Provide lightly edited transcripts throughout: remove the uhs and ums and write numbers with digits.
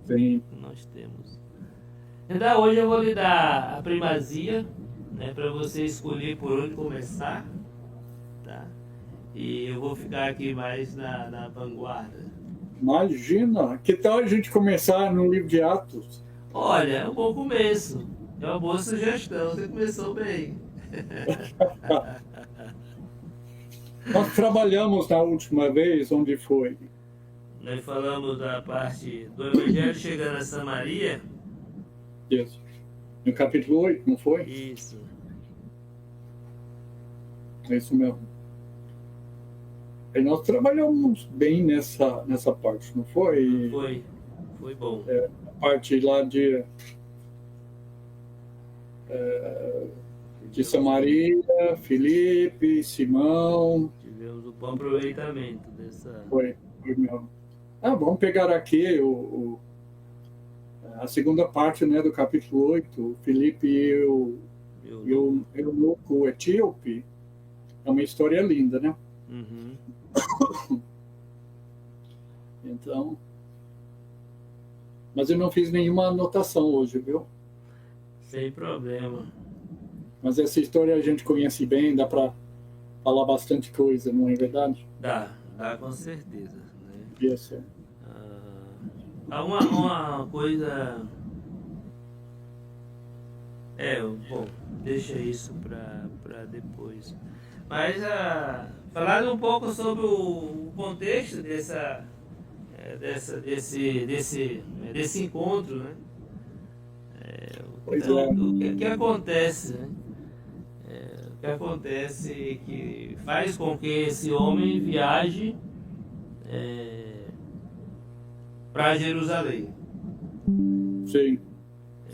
Sim. que nós temos. Então, hoje eu vou lhe dar a primazia, né, para você escolher por onde começar, tá? E eu vou ficar aqui mais na vanguarda. Imagina, que tal a gente começar no livro de Atos? Olha, é um bom começo. É uma boa sugestão, você começou bem. Nós trabalhamos na última vez, onde foi? Nós falamos da parte do Evangelho chegando a Samaria. Isso. No capítulo 8, não foi? Isso. É isso mesmo. E nós trabalhamos bem nessa parte, não foi? Foi. Foi bom. A parte lá de Samaria, Filipe, Simão. Tivemos um bom aproveitamento dessa. Foi mesmo. Vamos pegar aqui a segunda parte, né, do capítulo 8, Filipe e o eunuco etíope. É uma história linda, né? Uhum. Então, mas eu não fiz nenhuma anotação hoje, viu? Sem problema. Mas essa história a gente conhece bem, dá para falar bastante coisa, não é verdade? Dá com certeza. Né? Isso. Há uma coisa. Bom, deixa isso para depois. Mas falar um pouco sobre o contexto desse encontro, né? O que acontece, né? O que acontece que faz com que esse homem viaje para Jerusalém. Sim,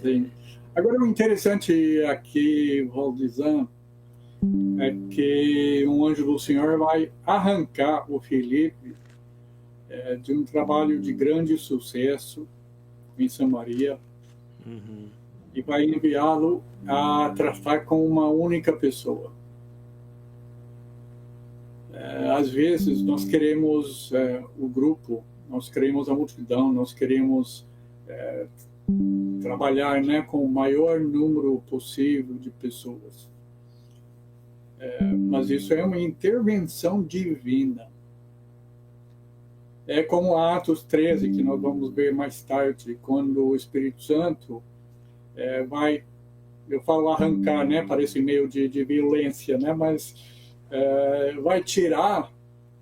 sim. Agora, o interessante aqui, Valdizan, é que um anjo do Senhor vai arrancar o Filipe de um trabalho de grande sucesso em Samaria. Uhum. E vai enviá-lo a tratar com uma única pessoa. Às vezes nós queremos o grupo, nós queremos a multidão, nós queremos trabalhar, né, com o maior número possível de pessoas. Mas isso é uma intervenção divina. É como Atos 13, que nós vamos ver mais tarde, quando o Espírito Santo vai, eu falo arrancar, né, parece meio de violência, né, mas vai tirar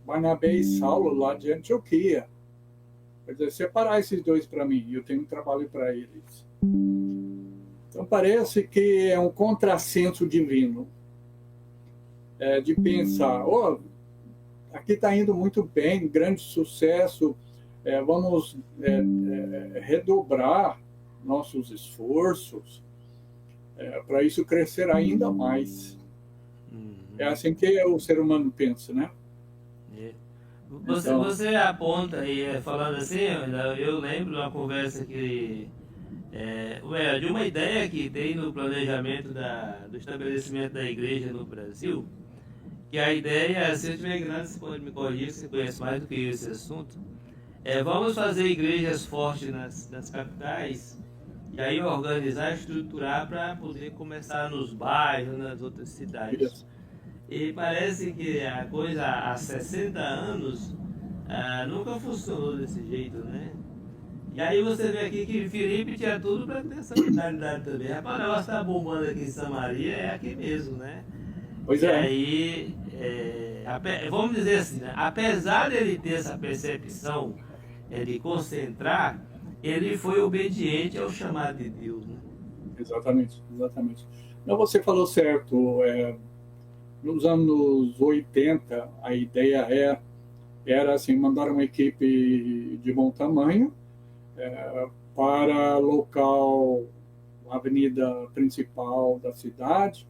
Barnabé e Saulo lá de Antioquia. Quer dizer, separar esses dois para mim, eu tenho um trabalho para eles. Então parece que é um contrassenso divino, de pensar, aqui está indo muito bem, grande sucesso, vamos redobrar nossos esforços para isso crescer ainda mais. Uhum. É assim que o ser humano pensa, né? Você aponta aí, falando assim, eu lembro de uma conversa que de uma ideia que tem no planejamento do estabelecimento da igreja no Brasil, que a ideia, se eu estiver enganado, você pode me corrigir, você conhece mais do que eu esse assunto, vamos fazer igrejas fortes nas capitais, e aí organizar, estruturar para poder começar nos bairros, nas outras cidades. E parece que a coisa há 60 anos nunca funcionou desse jeito, né? E aí você vê aqui que Filipe tinha tudo para ter essa mentalidade também. Rapaz, o negócio tá bombando aqui em Samaria, é aqui mesmo, né? Pois e aí, vamos dizer assim, né? Apesar dele ter essa percepção de concentrar, ele foi obediente ao chamado de Deus, né? Exatamente. Não, você falou certo. Nos anos 80, a ideia era assim, mandar uma equipe de bom tamanho para local, a avenida principal da cidade,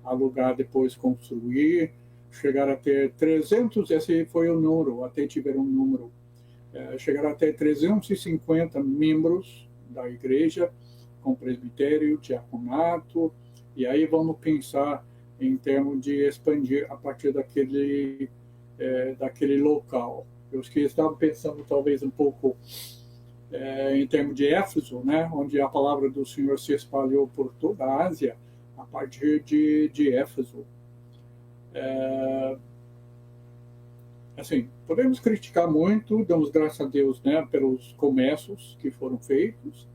alugar, depois construir, chegar a ter 300, esse foi o número, até tiveram um número, chegar a ter 350 membros da igreja, com presbitério, diaconato, e aí vamos pensar em termos de expandir a partir daquele local. Eu acho que estava pensando talvez um pouco em termos de Éfeso, né, onde a palavra do Senhor se espalhou por toda a Ásia, a partir de Éfeso. Assim, podemos criticar muito, damos graças a Deus, né, pelos comércios que foram feitos.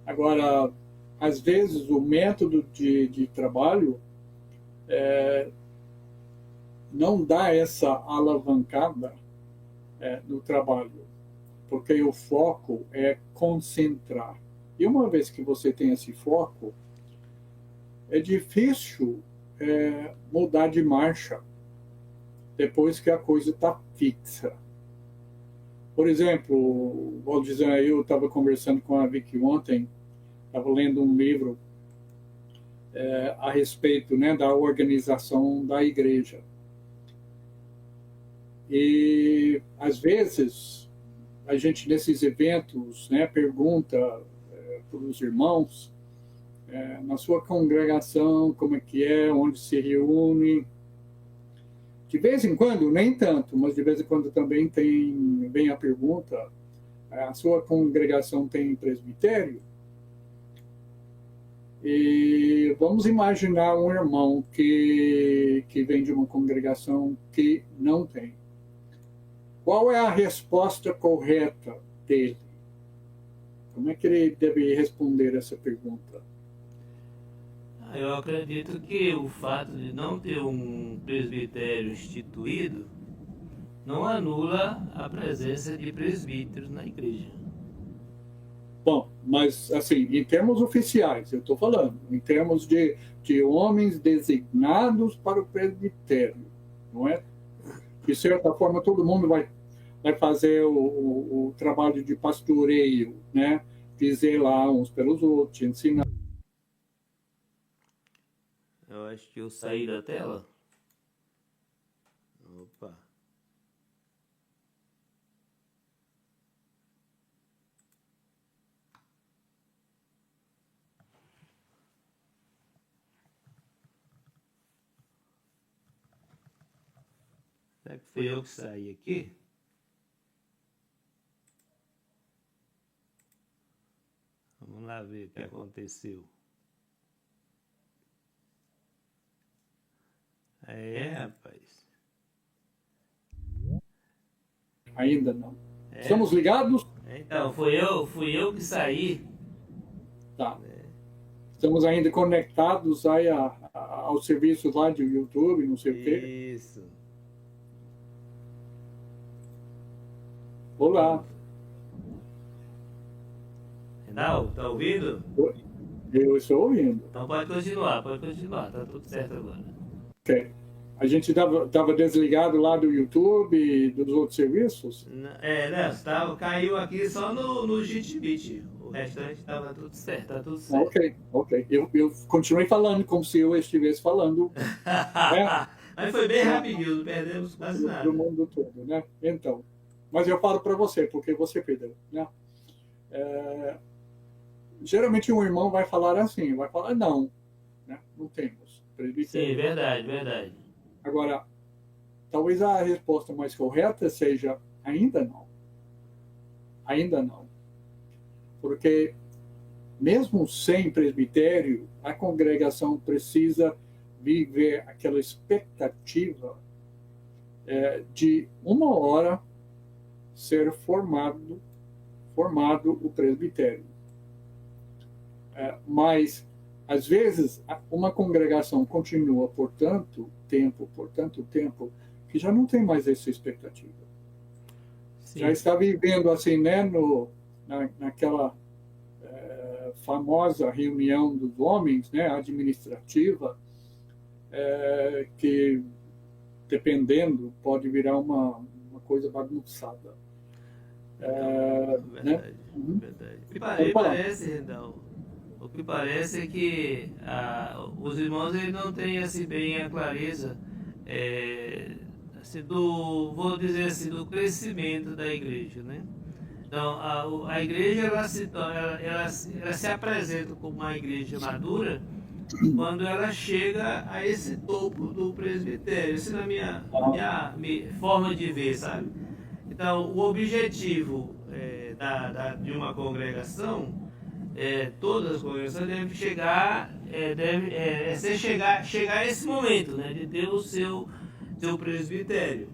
Agora, às vezes, o método de trabalho não dá essa alavancada no trabalho, porque o foco é concentrar. E uma vez que você tem esse foco, é difícil mudar de marcha depois que a coisa está fixa. Por exemplo, vou dizer, eu estava conversando com a Vicky ontem, estava lendo um livro a respeito, né, da organização da igreja. E, às vezes, a gente, nesses eventos, né, pergunta para os irmãos, na sua congregação, como é que é, onde se reúne. De vez em quando, nem tanto, mas de vez em quando também vem a pergunta, a sua congregação tem presbitério? E vamos imaginar um irmão que vem de uma congregação que não tem. Qual é a resposta correta dele? Como é que ele deve responder essa pergunta? Eu acredito que o fato de não ter um presbitério instituído não anula a presença de presbíteros na igreja. Bom, mas assim, em termos oficiais, eu estou falando, em termos de homens designados para o presbitério, não é? De certa forma, todo mundo vai fazer o trabalho de pastoreio, né? Dizer lá uns pelos outros, ensinar. Eu acho que eu saí da tela. Opa. Será que fui eu que saí aqui? Vamos lá ver o que aconteceu. Rapaz. Ainda não. Estamos ligados? Então, fui eu que saí. Tá. Estamos ainda conectados aí ao serviço lá de YouTube, não sei o quê. Isso. Olá. Reinaldo, tá ouvindo? Eu estou ouvindo. Então pode continuar, tá tudo certo agora. Ok. A gente estava desligado lá do YouTube e dos outros serviços? Caiu aqui só no Jitbit. O restante estava tudo certo, tá tudo certo. Ok. Eu continuei falando como se eu estivesse falando. Mas foi bem rapidinho, não perdemos quase nada. Do mundo todo, né? Então, mas eu falo para você, porque você perdeu, né? Geralmente um irmão vai falar assim, vai falar não, né? Não temos. Sim, verdade. Agora, talvez a resposta mais correta seja ainda não. Ainda não. Porque mesmo sem presbitério, a congregação precisa viver aquela expectativa de uma hora ser formado o presbitério. Mas, às vezes, uma congregação continua por tanto tempo, que já não tem mais essa expectativa. Sim. Já está vivendo assim, né, naquela famosa reunião dos homens, né, administrativa, que, dependendo, pode virar uma coisa bagunçada. Verdade. Me parece, Reinaldo, o que parece é que os irmãos eles não têm assim, bem a clareza assim, vou dizer assim, do crescimento da igreja, né? Então, a igreja ela se apresenta como uma igreja madura quando ela chega a esse topo do presbitério. Isso é a minha forma de ver, sabe? Então, o objetivo de uma congregação, todas as congregações devem chegar a esse momento, né, de ter o seu presbitério.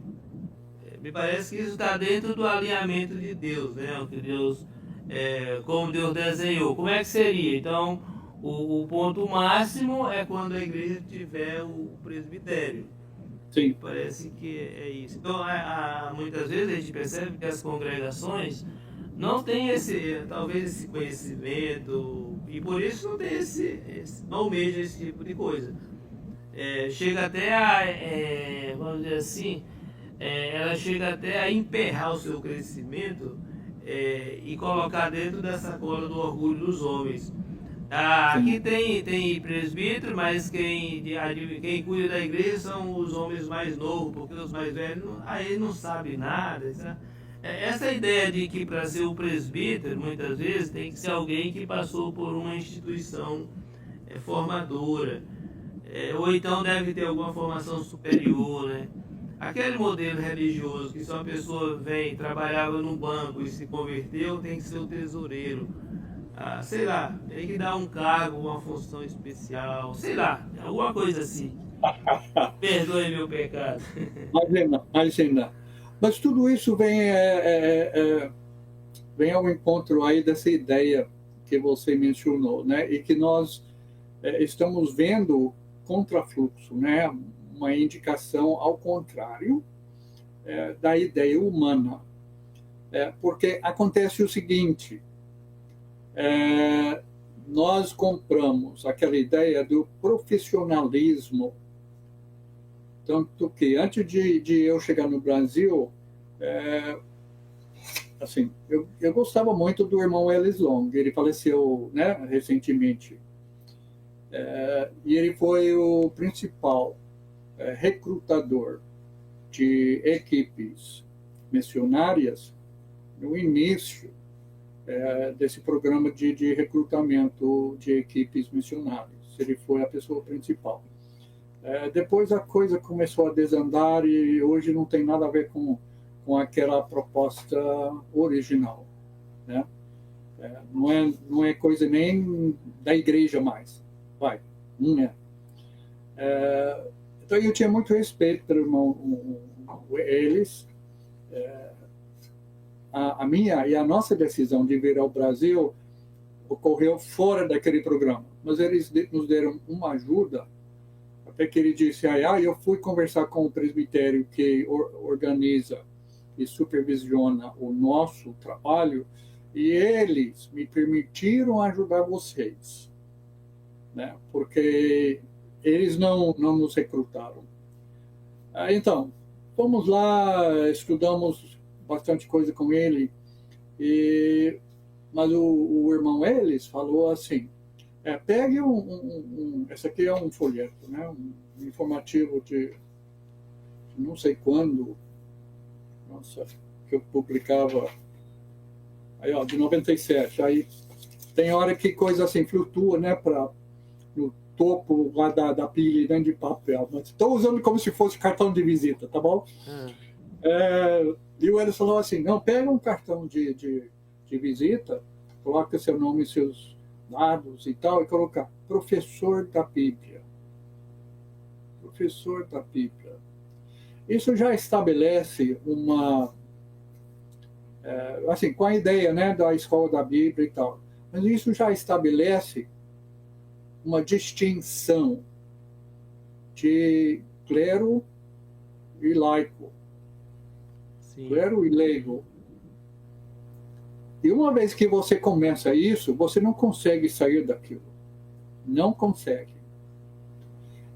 Me parece que isso está dentro do alinhamento de Deus, né, o que Deus, como Deus desenhou. Como é que seria? Então, o ponto máximo é quando a igreja tiver o presbitério. Sim. Parece que é isso. Então, muitas vezes a gente percebe que as congregações não têm talvez esse conhecimento, e por isso não tem não almeja esse tipo de coisa. Chega até vamos dizer assim, ela chega até a emperrar o seu crescimento e colocar dentro da sacola do orgulho dos homens. Aqui tem presbítero, mas quem cuida da igreja são os homens mais novos, porque os mais velhos aí não sabem nada. Sabe? Essa ideia de que para ser o presbítero, muitas vezes, tem que ser alguém que passou por uma instituição formadora, ou então deve ter alguma formação superior, né? Aquele modelo religioso que se uma pessoa trabalhava no banco e se converteu, tem que ser o tesoureiro. Sei lá, tem que dar um cargo, uma função especial, sei lá, alguma coisa assim. Perdoe meu pecado. Imagina. Mas tudo isso vem ao encontro aí dessa ideia que você mencionou, né? E que nós estamos vendo contrafluxo, né? Uma indicação ao contrário da ideia humana. Porque acontece o seguinte, nós compramos aquela ideia do profissionalismo, tanto que antes de eu chegar no Brasil, assim, eu gostava muito do irmão Ellis Long, ele faleceu, né, recentemente, e ele foi o principal recrutador de equipes missionárias no início desse programa de recrutamento de equipes missionárias. Ele foi a pessoa principal. Depois a coisa começou a desandar e hoje não tem nada a ver com aquela proposta original, né? Não é coisa nem da igreja mais. Não é. Então eu tinha muito respeito pelo irmão eles. A minha e a nossa decisão de vir ao Brasil ocorreu fora daquele programa, mas eles nos deram uma ajuda, até que ele disse, eu fui conversar com o presbitério que organiza e supervisiona o nosso trabalho e eles me permitiram ajudar vocês, né? Porque eles não nos recrutaram. Então, fomos lá, estudamos bastante coisa com ele, mas o irmão Ellis falou assim, pegue esse aqui é um folheto, né, um informativo de não sei quando, que eu publicava, aí, de 97, aí tem hora que coisa assim flutua, né, no topo lá da pilha dentro de papel, mas estou usando como se fosse cartão de visita, tá bom? E o Ellis falou assim, não, pega um cartão de visita, coloca seu nome e seus dados e tal, e coloca professor da Bíblia. Professor da Bíblia. Isso já estabelece assim, com a ideia, né, da escola da Bíblia e tal, mas isso já estabelece uma distinção de clero e laico. Sim. Clero e leigo. E uma vez que você começa isso, você não consegue sair daquilo. Não consegue.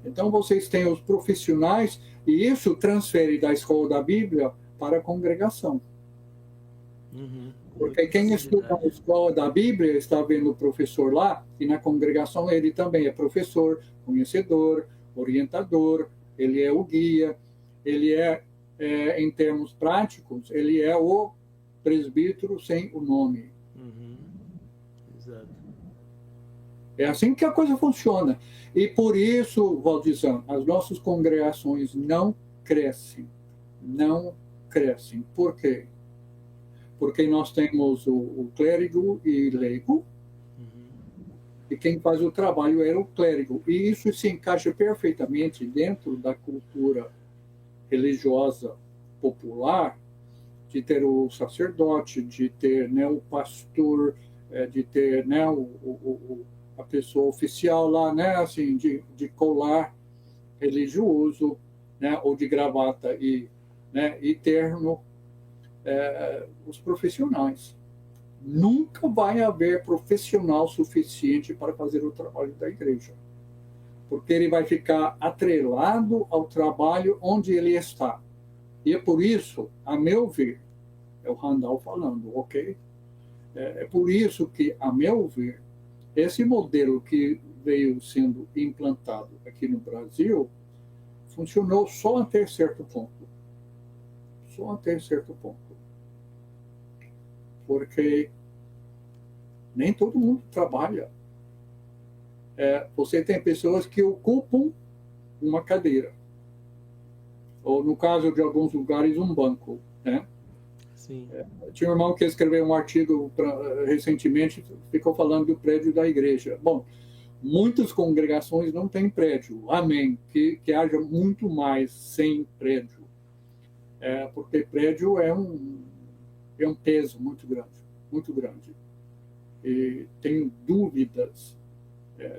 Então, vocês têm os profissionais, e isso transfere da escola da Bíblia para a congregação. Porque quem estuda na escola da Bíblia está vendo o professor lá, e na congregação ele também é professor, conhecedor, orientador, ele é o guia, ele em termos práticos, ele é o presbítero sem o nome. Exato. É assim que a coisa funciona. E por isso, Valdizão, as nossas congregações não crescem. Não crescem. Por quê? Porque nós temos o clérigo e leigo, e quem faz o trabalho era o clérigo. E isso se encaixa perfeitamente dentro da cultura religiosa popular, de ter o sacerdote, de ter, né, o pastor, de ter, né, a pessoa oficial lá, né, assim, de colar religioso, né, ou de gravata né, e terno, os profissionais. Nunca vai haver profissional suficiente para fazer o trabalho da igreja, porque ele vai ficar atrelado ao trabalho onde ele está. E é por isso, a meu ver, é o Randall falando, ok? É por isso que, a meu ver, esse modelo que veio sendo implantado aqui no Brasil funcionou só até certo ponto. Só até certo ponto. Porque nem todo mundo trabalha. Você tem pessoas que ocupam uma cadeira. Ou, no caso de alguns lugares, um banco, né? Sim. Tinha um irmão que escreveu um artigo recentemente, ficou falando do prédio da igreja. Bom, muitas congregações não têm prédio, amém, que haja muito mais sem prédio, porque prédio é um peso muito grande, muito grande. E tenho dúvidas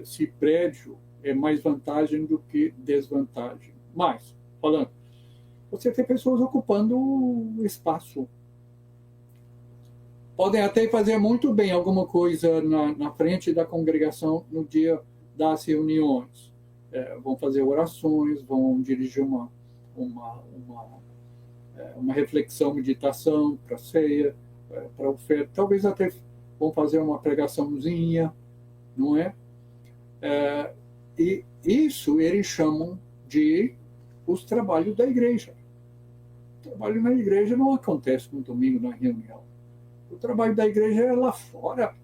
se prédio é mais vantagem do que desvantagem. Mas, falando, você tem pessoas ocupando o espaço. Podem até fazer muito bem alguma coisa na frente da congregação no dia das reuniões. Vão fazer orações, vão dirigir uma reflexão, meditação para a ceia, para a oferta. Talvez até vão fazer uma pregaçãozinha, não é? E isso eles chamam de os trabalhos da igreja. O trabalho na igreja não acontece no domingo na reunião. O trabalho da igreja é lá fora,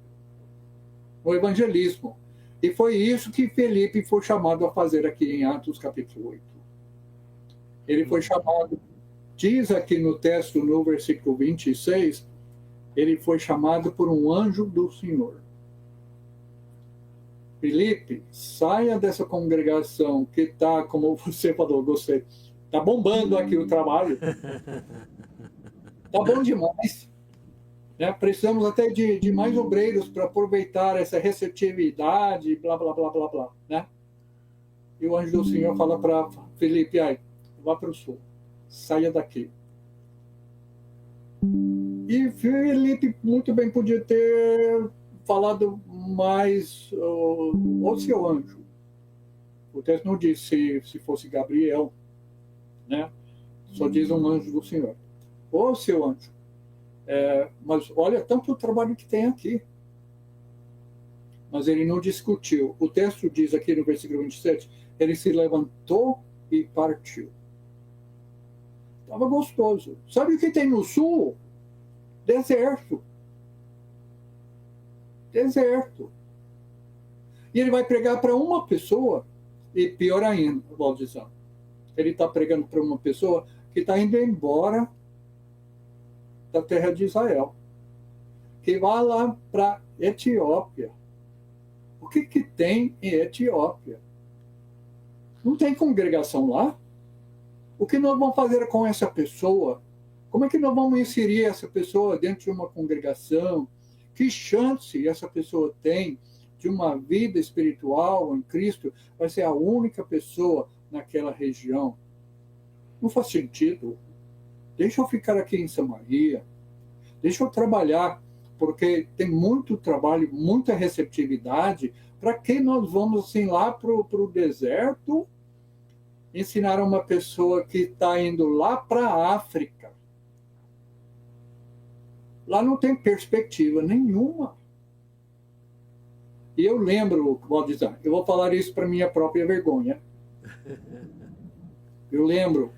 no evangelismo. E foi isso que Felipe foi chamado a fazer aqui em Atos capítulo 8. Ele foi chamado, diz aqui no texto, no versículo 26, ele foi chamado por um anjo do Senhor. Felipe, saia dessa congregação que está, como você falou, gostei, está bombando aqui o trabalho. Está bom demais. Precisamos até de mais obreiros para aproveitar essa receptividade, blá, blá, blá, blá, blá. Né? E o anjo do Senhor fala para Felipe, vá para o sul, saia daqui. E Felipe muito bem podia ter falado mais o seu anjo. O texto não diz se fosse Gabriel, né? Só diz um anjo do Senhor. Ô, seu anjo. Mas olha tanto o trabalho que tem aqui. Mas ele não discutiu. O texto diz aqui no versículo 27, ele se levantou e partiu. Estava gostoso. Sabe o que tem no sul? Deserto. Deserto. E ele vai pregar para uma pessoa, e pior ainda, Valdizão, ele está pregando para uma pessoa que está indo embora da terra de Israel, que vai lá para Etiópia. O que tem em Etiópia? Não tem congregação lá? O que nós vamos fazer com essa pessoa? Como é que nós vamos inserir essa pessoa dentro de uma congregação? Que chance essa pessoa tem de uma vida espiritual em Cristo? Vai ser a única pessoa naquela região. Não faz sentido. Deixa eu ficar aqui em Samaria. Deixa eu trabalhar, porque tem muito trabalho, muita receptividade. Para que nós vamos assim, lá para o deserto ensinar uma pessoa que está indo lá para a África? Lá não tem perspectiva nenhuma. E eu lembro, Valdizar, eu vou falar isso para minha própria vergonha. Eu lembro,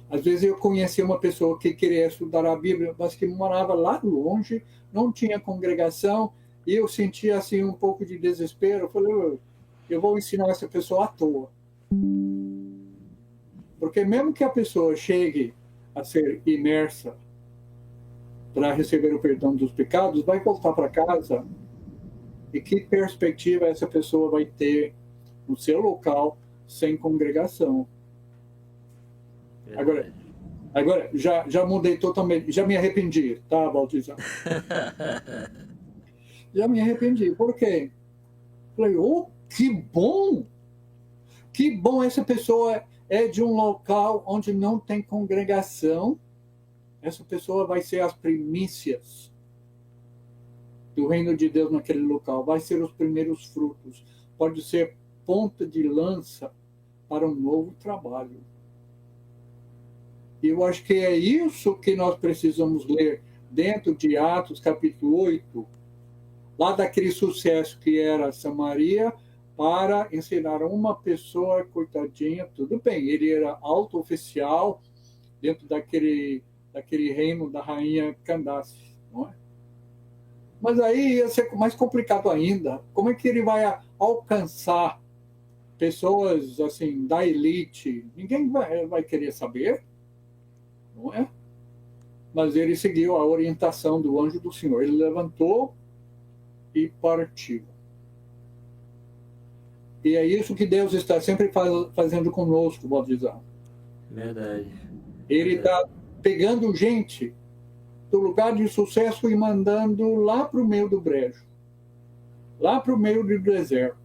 às vezes eu conhecia uma pessoa que queria estudar a Bíblia, mas que morava lá longe, não tinha congregação, e eu sentia assim um pouco de desespero. Eu falei, eu vou ensinar essa pessoa à toa. Porque mesmo que a pessoa chegue a ser imersa para receber o perdão dos pecados, vai voltar para casa. E que perspectiva essa pessoa vai ter no seu local sem congregação? Agora já mudei totalmente, já me arrependi, tá, Baltizar? Já me arrependi. Por quê? Falei, oh, que bom! Que bom, essa pessoa é de um local onde não tem congregação. Essa pessoa vai ser as primícias do reino de Deus naquele local. Vai ser os primeiros frutos. Pode ser ponta de lança para um novo trabalho. E eu acho que é isso que nós precisamos ler dentro de Atos, capítulo 8, lá daquele sucesso que era Samaria, para ensinar uma pessoa, coitadinha, tudo bem, ele era alto oficial dentro daquele reino da rainha Candace, não é? Mas aí ia ser mais complicado ainda. Como é que ele vai alcançar pessoas assim da elite? Ninguém vai querer saber, não é? Mas ele seguiu a orientação do anjo do Senhor. Ele levantou e partiu. E é isso que Deus está sempre fazendo conosco, Baltizar. Verdade. Ele está pegando gente do lugar de sucesso e mandando lá para o meio do brejo, lá para o meio do deserto,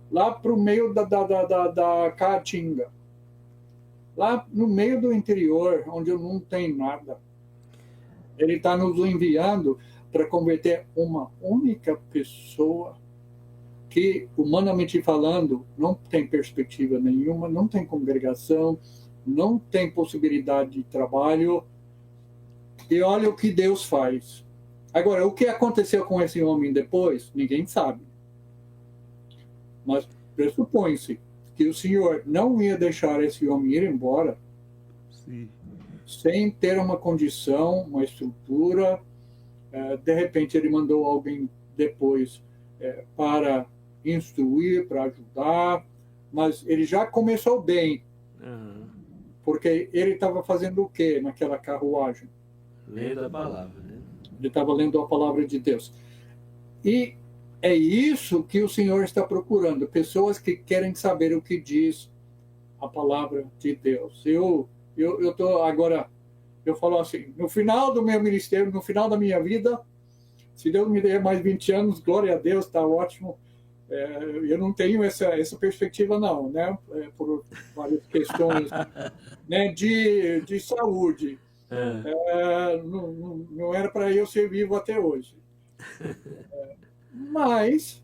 lá para o meio da caatinga, lá no meio do interior, onde não tem nada. Ele está nos enviando para converter uma única pessoa que, humanamente falando, não tem perspectiva nenhuma, não tem congregação, não tem possibilidade de trabalho. E olha o que Deus faz. Agora, o que aconteceu com esse homem depois, ninguém sabe. Mas pressupõe-se que o Senhor não ia deixar esse homem ir embora. Sim. Sem ter uma condição, uma estrutura. De repente, ele mandou alguém depois para instruir, para ajudar. Mas ele já começou bem. Uhum. Porque ele estava fazendo o quê naquela carruagem? Lendo a palavra, né? Ele estava lendo a palavra de Deus. E é isso que o Senhor está procurando. Pessoas que querem saber o que diz a palavra de Deus. Eu estou agora, eu falo assim, no final do meu ministério, no final da minha vida, se Deus me der mais 20 anos, glória a Deus, está ótimo. Eu não tenho essa perspectiva não, né? Por várias questões, né? de saúde. Não era para eu ser vivo até hoje. Mas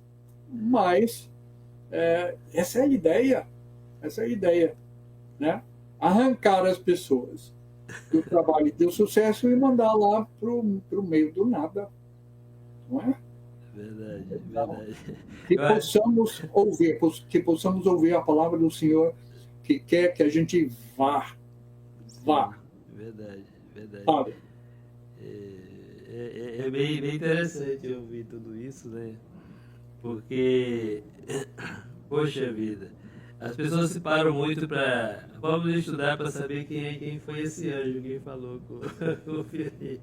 essa é a ideia. Essa é a ideia, né? Arrancar as pessoas do trabalho e do sucesso e mandar lá para o meio do nada. Não é? Verdade, então, verdade. Que possamos ouvir a palavra do Senhor, que quer que a gente vá. Verdade. Sabe? É bem interessante ouvir tudo isso, né? Porque, poxa vida, as pessoas se param muito para... Vamos estudar para saber quem foi esse anjo que falou com o Felipe.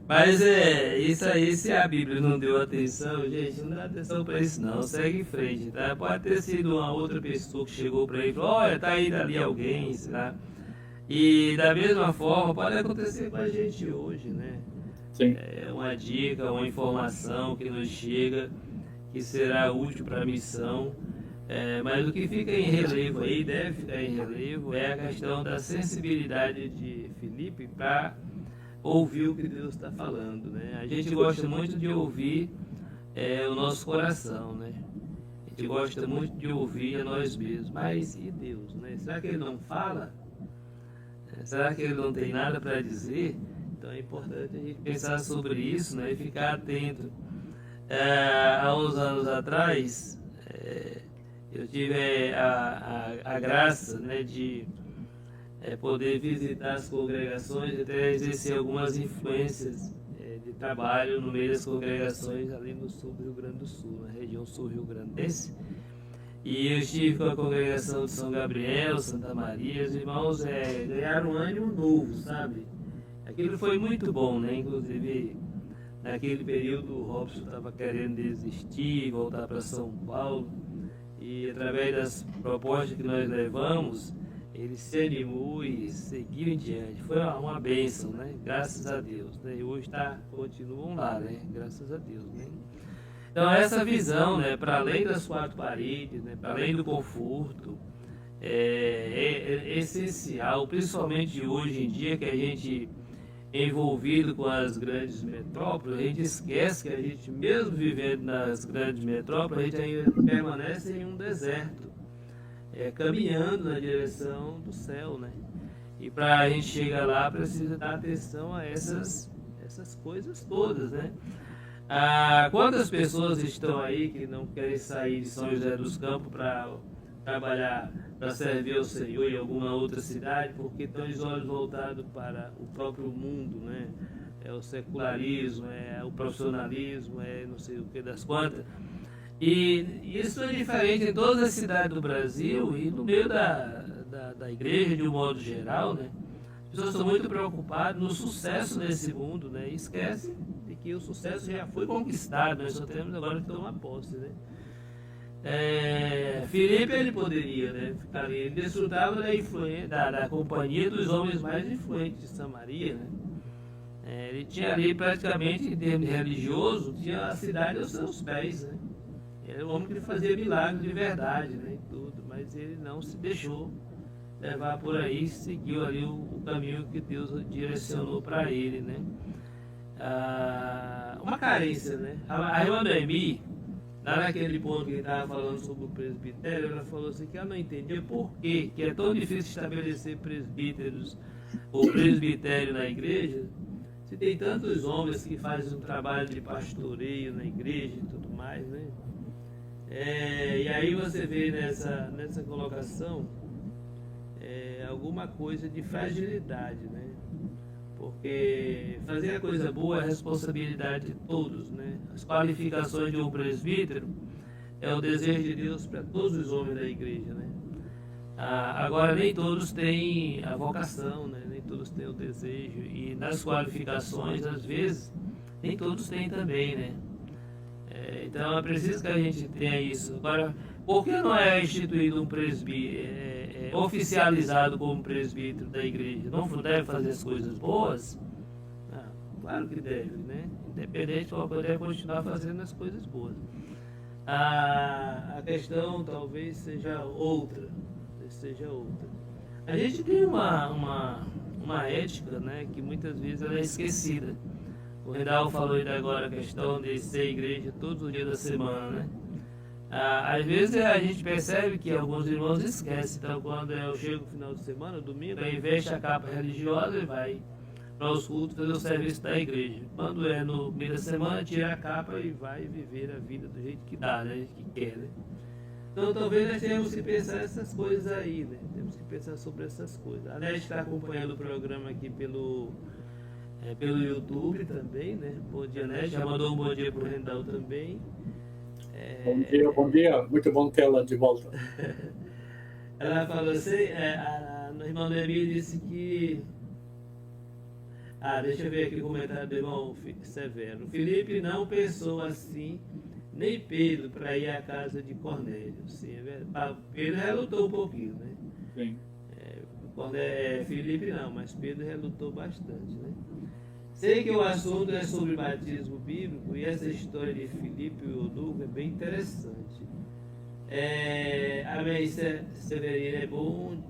Mas isso aí, se a Bíblia não deu atenção, gente, não dá atenção para isso não, segue em frente, tá? Pode ter sido uma outra pessoa que chegou para ele e falou, olha, tá aí dali alguém, sei lá. E da mesma forma pode acontecer com a gente hoje, né? Sim. É uma dica, uma informação que nos chega, que será útil para a missão. Mas o que fica em relevo aí, deve ficar em relevo, é a questão da sensibilidade de Felipe para ouvir o que Deus está falando, né? A gente gosta muito de ouvir o nosso coração, né? A gente gosta muito de ouvir a nós mesmos, mas e Deus, né? Será que Ele não fala? Será que Ele não tem nada para dizer? Então é importante a gente pensar sobre isso, né? E ficar atento. Há uns anos atrás, eu tive a graça, né, de poder visitar as congregações e até exercer algumas influências de trabalho no meio das congregações ali no sul do Rio Grande do Sul, na região sul rio-grandense. E eu estive com a congregação de São Gabriel, Santa Maria, os irmãos ganharam um ânimo novo, sabe? Aquilo foi muito bom, né? Inclusive, naquele período o Robson estava querendo desistir, voltar para São Paulo. E através das propostas que nós levamos, ele se animou e seguiu em diante. Foi uma bênção, né? Graças a Deus. Né? E hoje continuam lá, né? Graças a Deus, né? Então essa visão, né? Para além das quatro paredes, né? Para além do conforto, é essencial, principalmente hoje em dia que a gente é envolvido com as grandes metrópoles, a gente esquece que a gente, mesmo vivendo nas grandes metrópoles, a gente ainda permanece em um deserto, caminhando na direção do céu, né? E para a gente chegar lá, precisa dar atenção a essas coisas todas, né? Quantas pessoas estão aí que não querem sair de São José dos Campos para trabalhar, para servir ao Senhor em alguma outra cidade, porque estão os olhos voltados para o próprio mundo, né? É o secularismo, é o profissionalismo, é não sei o que das quantas. E isso é diferente em todas as cidades do Brasil e no meio da igreja de um modo geral, né? As pessoas estão muito preocupadas no sucesso nesse mundo, né? E esquecem de que o sucesso já foi conquistado, nós só temos agora que tomar posse, né? Filipe, ele poderia, né, ficar ali, ele desfrutava da companhia dos homens mais influentes de Samaria, né? Ele tinha ali praticamente, em termos religioso, tinha a cidade aos seus pés, né? Era um homem que fazia milagres de verdade, né, e tudo, mas ele não se deixou levar por aí, seguiu ali o caminho que Deus direcionou para ele, né? Uma carência, né? A irmã Noemi, lá naquele ponto que ele estava falando sobre o presbitério, ela falou assim que ela não entendia por que é tão difícil estabelecer presbíteros ou presbitério na igreja, se tem tantos homens que fazem um trabalho de pastoreio na igreja e tudo mais, né? E aí você vê nessa colocação alguma coisa de fragilidade, né? Porque fazer a coisa boa é a responsabilidade de todos, né? As qualificações de um presbítero é o desejo de Deus para todos os homens da igreja, né? Agora, nem todos têm a vocação, né? Nem todos têm o desejo. E nas qualificações, às vezes, nem todos têm também, né? Então, é preciso que a gente tenha isso. Agora, por que não é instituído um presbítero, oficializado como presbítero da igreja? Não deve fazer as coisas boas? Claro que deve, né? Independente para poder continuar fazendo as coisas boas. A questão talvez seja outra. A gente tem uma ética, né, que muitas vezes ela é esquecida. O Redal falou ainda agora a questão de ser igreja todos os dias da semana, né? Às vezes a gente percebe que alguns irmãos esquecem. Então, quando eu chego no final de semana, domingo, aí veste a capa religiosa e vai para os cultos fazer o serviço da igreja. Quando é no meio da semana, tira a capa e vai viver a vida do jeito que dá, né? Que quer, né? Então, talvez nós tenhamos que pensar essas coisas aí, né? Temos que pensar sobre essas coisas. A Nete está acompanhando o programa aqui pelo YouTube também, né? Bom dia, Nete. Já mandou um bom dia para o Rendal também. Bom dia. Muito bom tê-la de volta. Ela falou assim, a irmã Noemi disse que... deixa eu ver aqui o comentário do irmão Severo. Filipe não pensou assim, nem Pedro, para ir à casa de Cornélio. Sim, é verdade. Pedro relutou um pouquinho, né? Sim. Filipe não, mas Pedro relutou bastante, né? Sei que o assunto é sobre batismo bíblico e essa história de Filipe e Eunuco é bem interessante. Amém, Severino,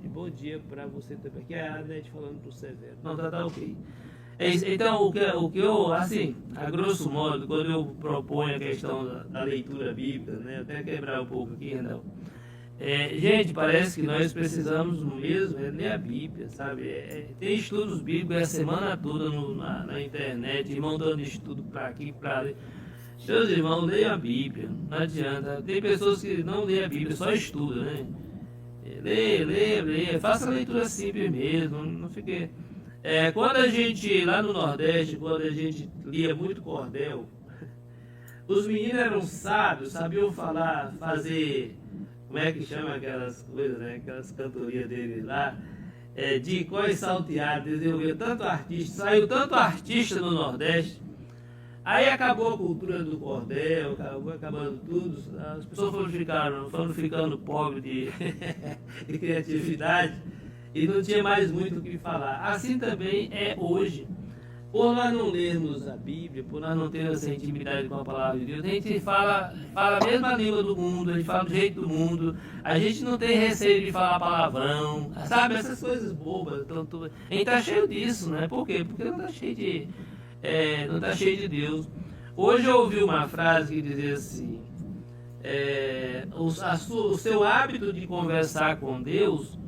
bom dia para você também. Aqui é a Anete falando para o Severo. Não, tá ok. Então, o que eu, assim, a grosso modo, quando eu proponho a questão da leitura bíblica, né, eu tenho que quebrar um pouco aqui, Rendão. Gente, parece que nós precisamos mesmo ler a Bíblia, sabe? Tem estudos bíblicos a semana toda na internet, irmão dando estudo para aqui, para ali. Meus irmãos, leiam a Bíblia, não adianta. Tem pessoas que não leem a Bíblia, só estudam, né? Leia, faça a leitura simples mesmo, não fique... quando a gente, lá no Nordeste, quando a gente lia muito cordel, os meninos eram sábios, sabiam fazer como é que chama aquelas coisas, né? Aquelas cantorias dele lá, de cós salteado, desenvolveu tanto artista, saiu tanto artista no Nordeste. Aí acabou a cultura do cordel, acabou acabando tudo, as pessoas foram ficando pobres de, de criatividade e não tinha mais muito o que falar. Assim também é hoje. Por nós não lermos a Bíblia, por nós não termos essa intimidade com a palavra de Deus, a gente fala a mesma língua do mundo, a gente fala do jeito do mundo, a gente não tem receio de falar palavrão, sabe? Essas coisas bobas. A gente está cheio disso, né? Por quê? Porque não está cheio de... não está cheio de Deus. Hoje eu ouvi uma frase que dizia assim: o seu hábito de conversar com Deus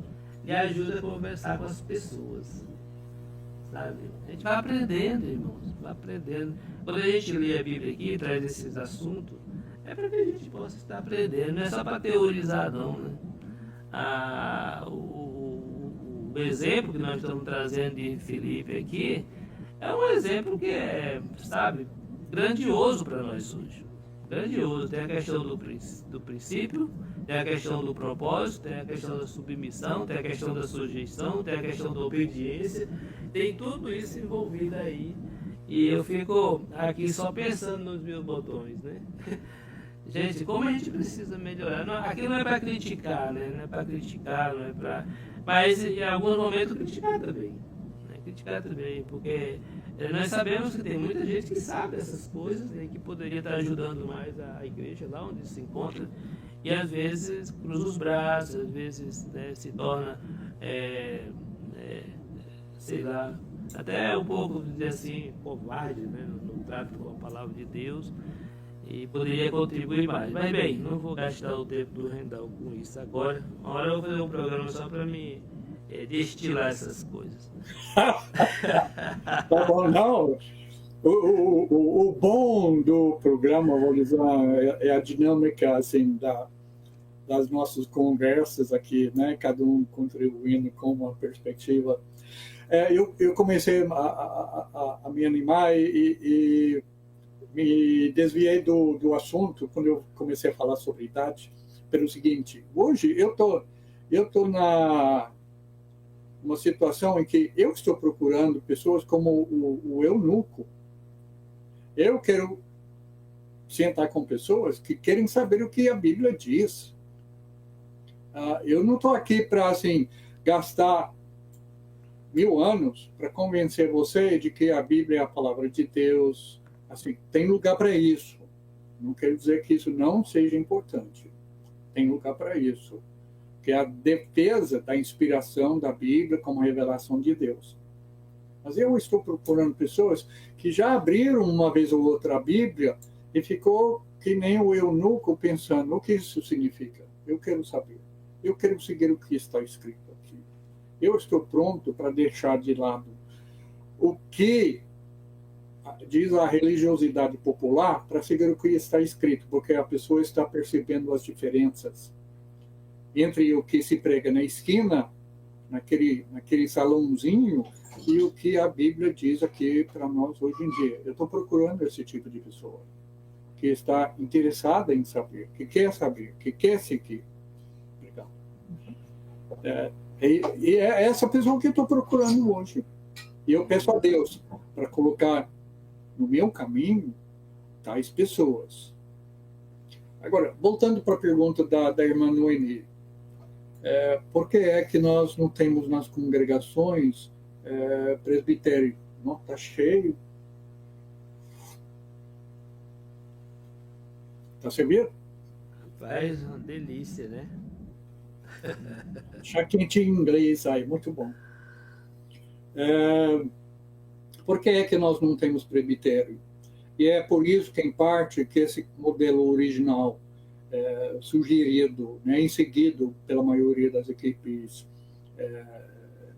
lhe ajuda a conversar com as pessoas, sabe? A gente vai aprendendo, irmãos, vai aprendendo. Quando a gente lê a Bíblia aqui e traz esses assuntos, é para que a gente possa estar aprendendo, não é só para teorizar, não, né? O exemplo que nós estamos trazendo de Filipe aqui é um exemplo que é, sabe, grandioso para nós hoje. Grandioso. Tem a questão do princípio, tem a questão do propósito, tem a questão da submissão, tem a questão da sujeição, tem a questão da obediência. Tem tudo isso envolvido aí. E eu fico aqui só pensando nos meus botões, né? Gente, como a gente precisa melhorar. Não, aqui não é para criticar, né? Não é para criticar, não é para... Mas em alguns momentos criticar também. Criticar também, porque nós sabemos que tem muita gente que sabe essas coisas, né, que poderia estar ajudando mais a igreja lá onde se encontra, e às vezes cruza os braços, às vezes, né, se torna, sei lá, até um pouco, dizer assim, covarde, né, no trato com a palavra de Deus, e poderia contribuir mais. Mas bem, não vou gastar o tempo do Rendal com isso agora. Uma hora eu vou fazer um programa só para me destilar essas coisas. Tá bom, não. O bom do programa, vou dizer, é a dinâmica assim, das nossas conversas aqui, né? Cada um contribuindo com uma perspectiva. Eu comecei a me animar e me desviei do assunto quando eu comecei a falar sobre idade, pelo seguinte: hoje eu tô uma situação em que eu estou procurando pessoas como o eunuco. Eu quero sentar com pessoas que querem saber o que a Bíblia diz. Eu não estou aqui para assim, gastar 1000 anos para convencer você de que a Bíblia é a palavra de Deus. Assim, tem lugar para isso. Não quero dizer que isso não seja importante. Tem lugar para isso, que é a defesa da inspiração da Bíblia como revelação de Deus. Mas eu estou procurando pessoas que já abriram uma vez ou outra a Bíblia e ficou que nem o eunuco pensando: o que isso significa? Eu quero saber. Eu quero seguir o que está escrito aqui. Eu estou pronto para deixar de lado o que diz a religiosidade popular para seguir o que está escrito, porque a pessoa está percebendo as diferenças entre o que se prega na esquina, naquele salãozinho, e o que a Bíblia diz aqui para nós hoje em dia. Eu estou procurando esse tipo de pessoa, que está interessada em saber, que quer seguir. Obrigado. E é essa pessoa que eu estou procurando hoje. E eu peço a Deus para colocar no meu caminho tais pessoas. Agora, voltando para a pergunta da irmã Noemi, por que é que nós não temos nas congregações presbitério? Não, está cheio. Está servindo? Rapaz, uma delícia, né? Chá quente em inglês aí, muito bom. Por que é que nós não temos presbitério? E é por isso que, em parte, que esse modelo original sugerido, né, e seguido pela maioria das equipes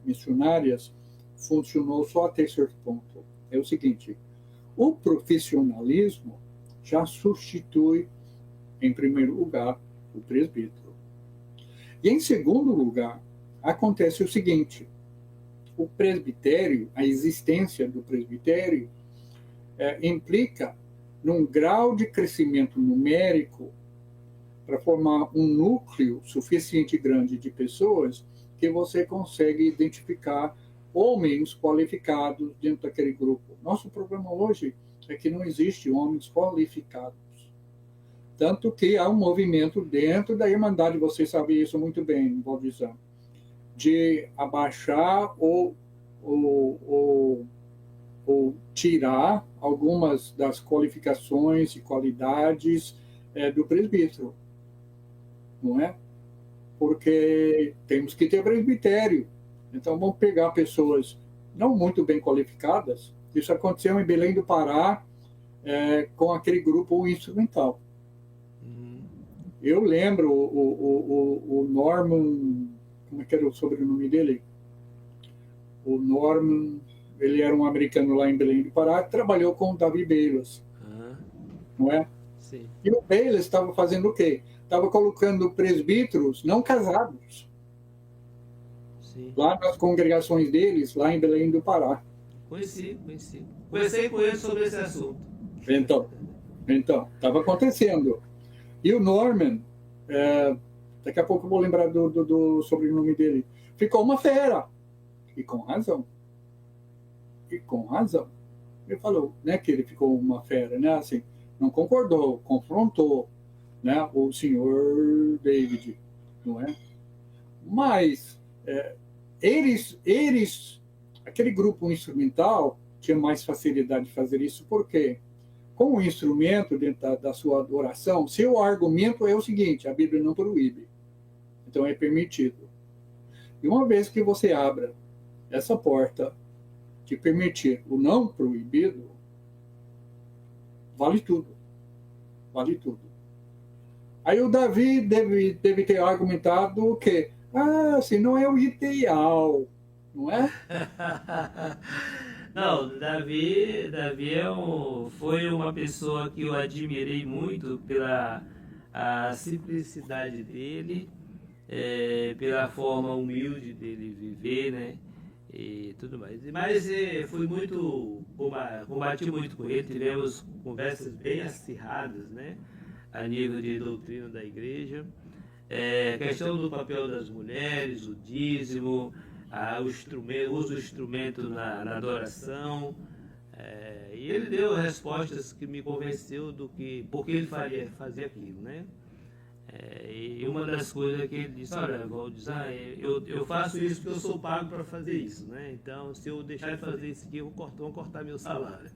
missionárias, funcionou só até certo ponto. É o seguinte: o profissionalismo já substitui, em primeiro lugar, o presbítero. E, em segundo lugar, acontece o seguinte: o presbitério, a existência do presbitério, implica num grau de crescimento numérico para formar um núcleo suficiente grande de pessoas que você consegue identificar homens qualificados dentro daquele grupo. Nosso problema hoje é que não existe homens qualificados. Tanto que há um movimento dentro da Irmandade, você sabe isso muito bem, Valdizão, de abaixar ou tirar algumas das qualificações e qualidades do presbítero, não é? Porque temos que ter presbitério. Então, vamos pegar pessoas não muito bem qualificadas. Isso aconteceu em Belém do Pará, com aquele grupo instrumental. Eu lembro o Norman, como é que era o sobrenome dele? O Norman, ele era um americano lá em Belém do Pará, que trabalhou com o Davi Bayless, não é? Sim. E o Bayless estava fazendo o quê? Estava colocando presbíteros não casados. Sim. Lá nas congregações deles, lá em Belém do Pará. Conheci. Conversei com ele sobre esse assunto. Então, estava acontecendo. E o Norman, daqui a pouco eu vou lembrar do sobrenome dele, ficou uma fera. E com razão. Ele falou, né, que ele ficou uma fera, né, assim, não concordou, confrontou, né, o senhor David, não é? Mas aquele grupo instrumental tinha mais facilidade de fazer isso, porque com o instrumento dentro da sua adoração, seu argumento é o seguinte: a Bíblia não proíbe, então é permitido. E uma vez que você abra essa porta de permitir o não proibido, vale tudo. Aí o Davi deve ter argumentado que assim, não é o ideal, não é? Não, Davi foi uma pessoa que eu admirei muito pela a simplicidade dele, pela forma humilde dele viver, né? E tudo mais. Mas combati muito com ele, tivemos conversas bem acirradas, né? A nível de doutrina da igreja. Questão do papel das mulheres, o dízimo, o uso do instrumento na adoração. E ele deu respostas que me convenceu porque ele fazia aquilo, né? E uma das coisas que ele disse: olha, Valdir, eu faço isso porque eu sou pago para fazer isso, né? Então, se eu deixar de fazer isso aqui, vão cortar meu salário.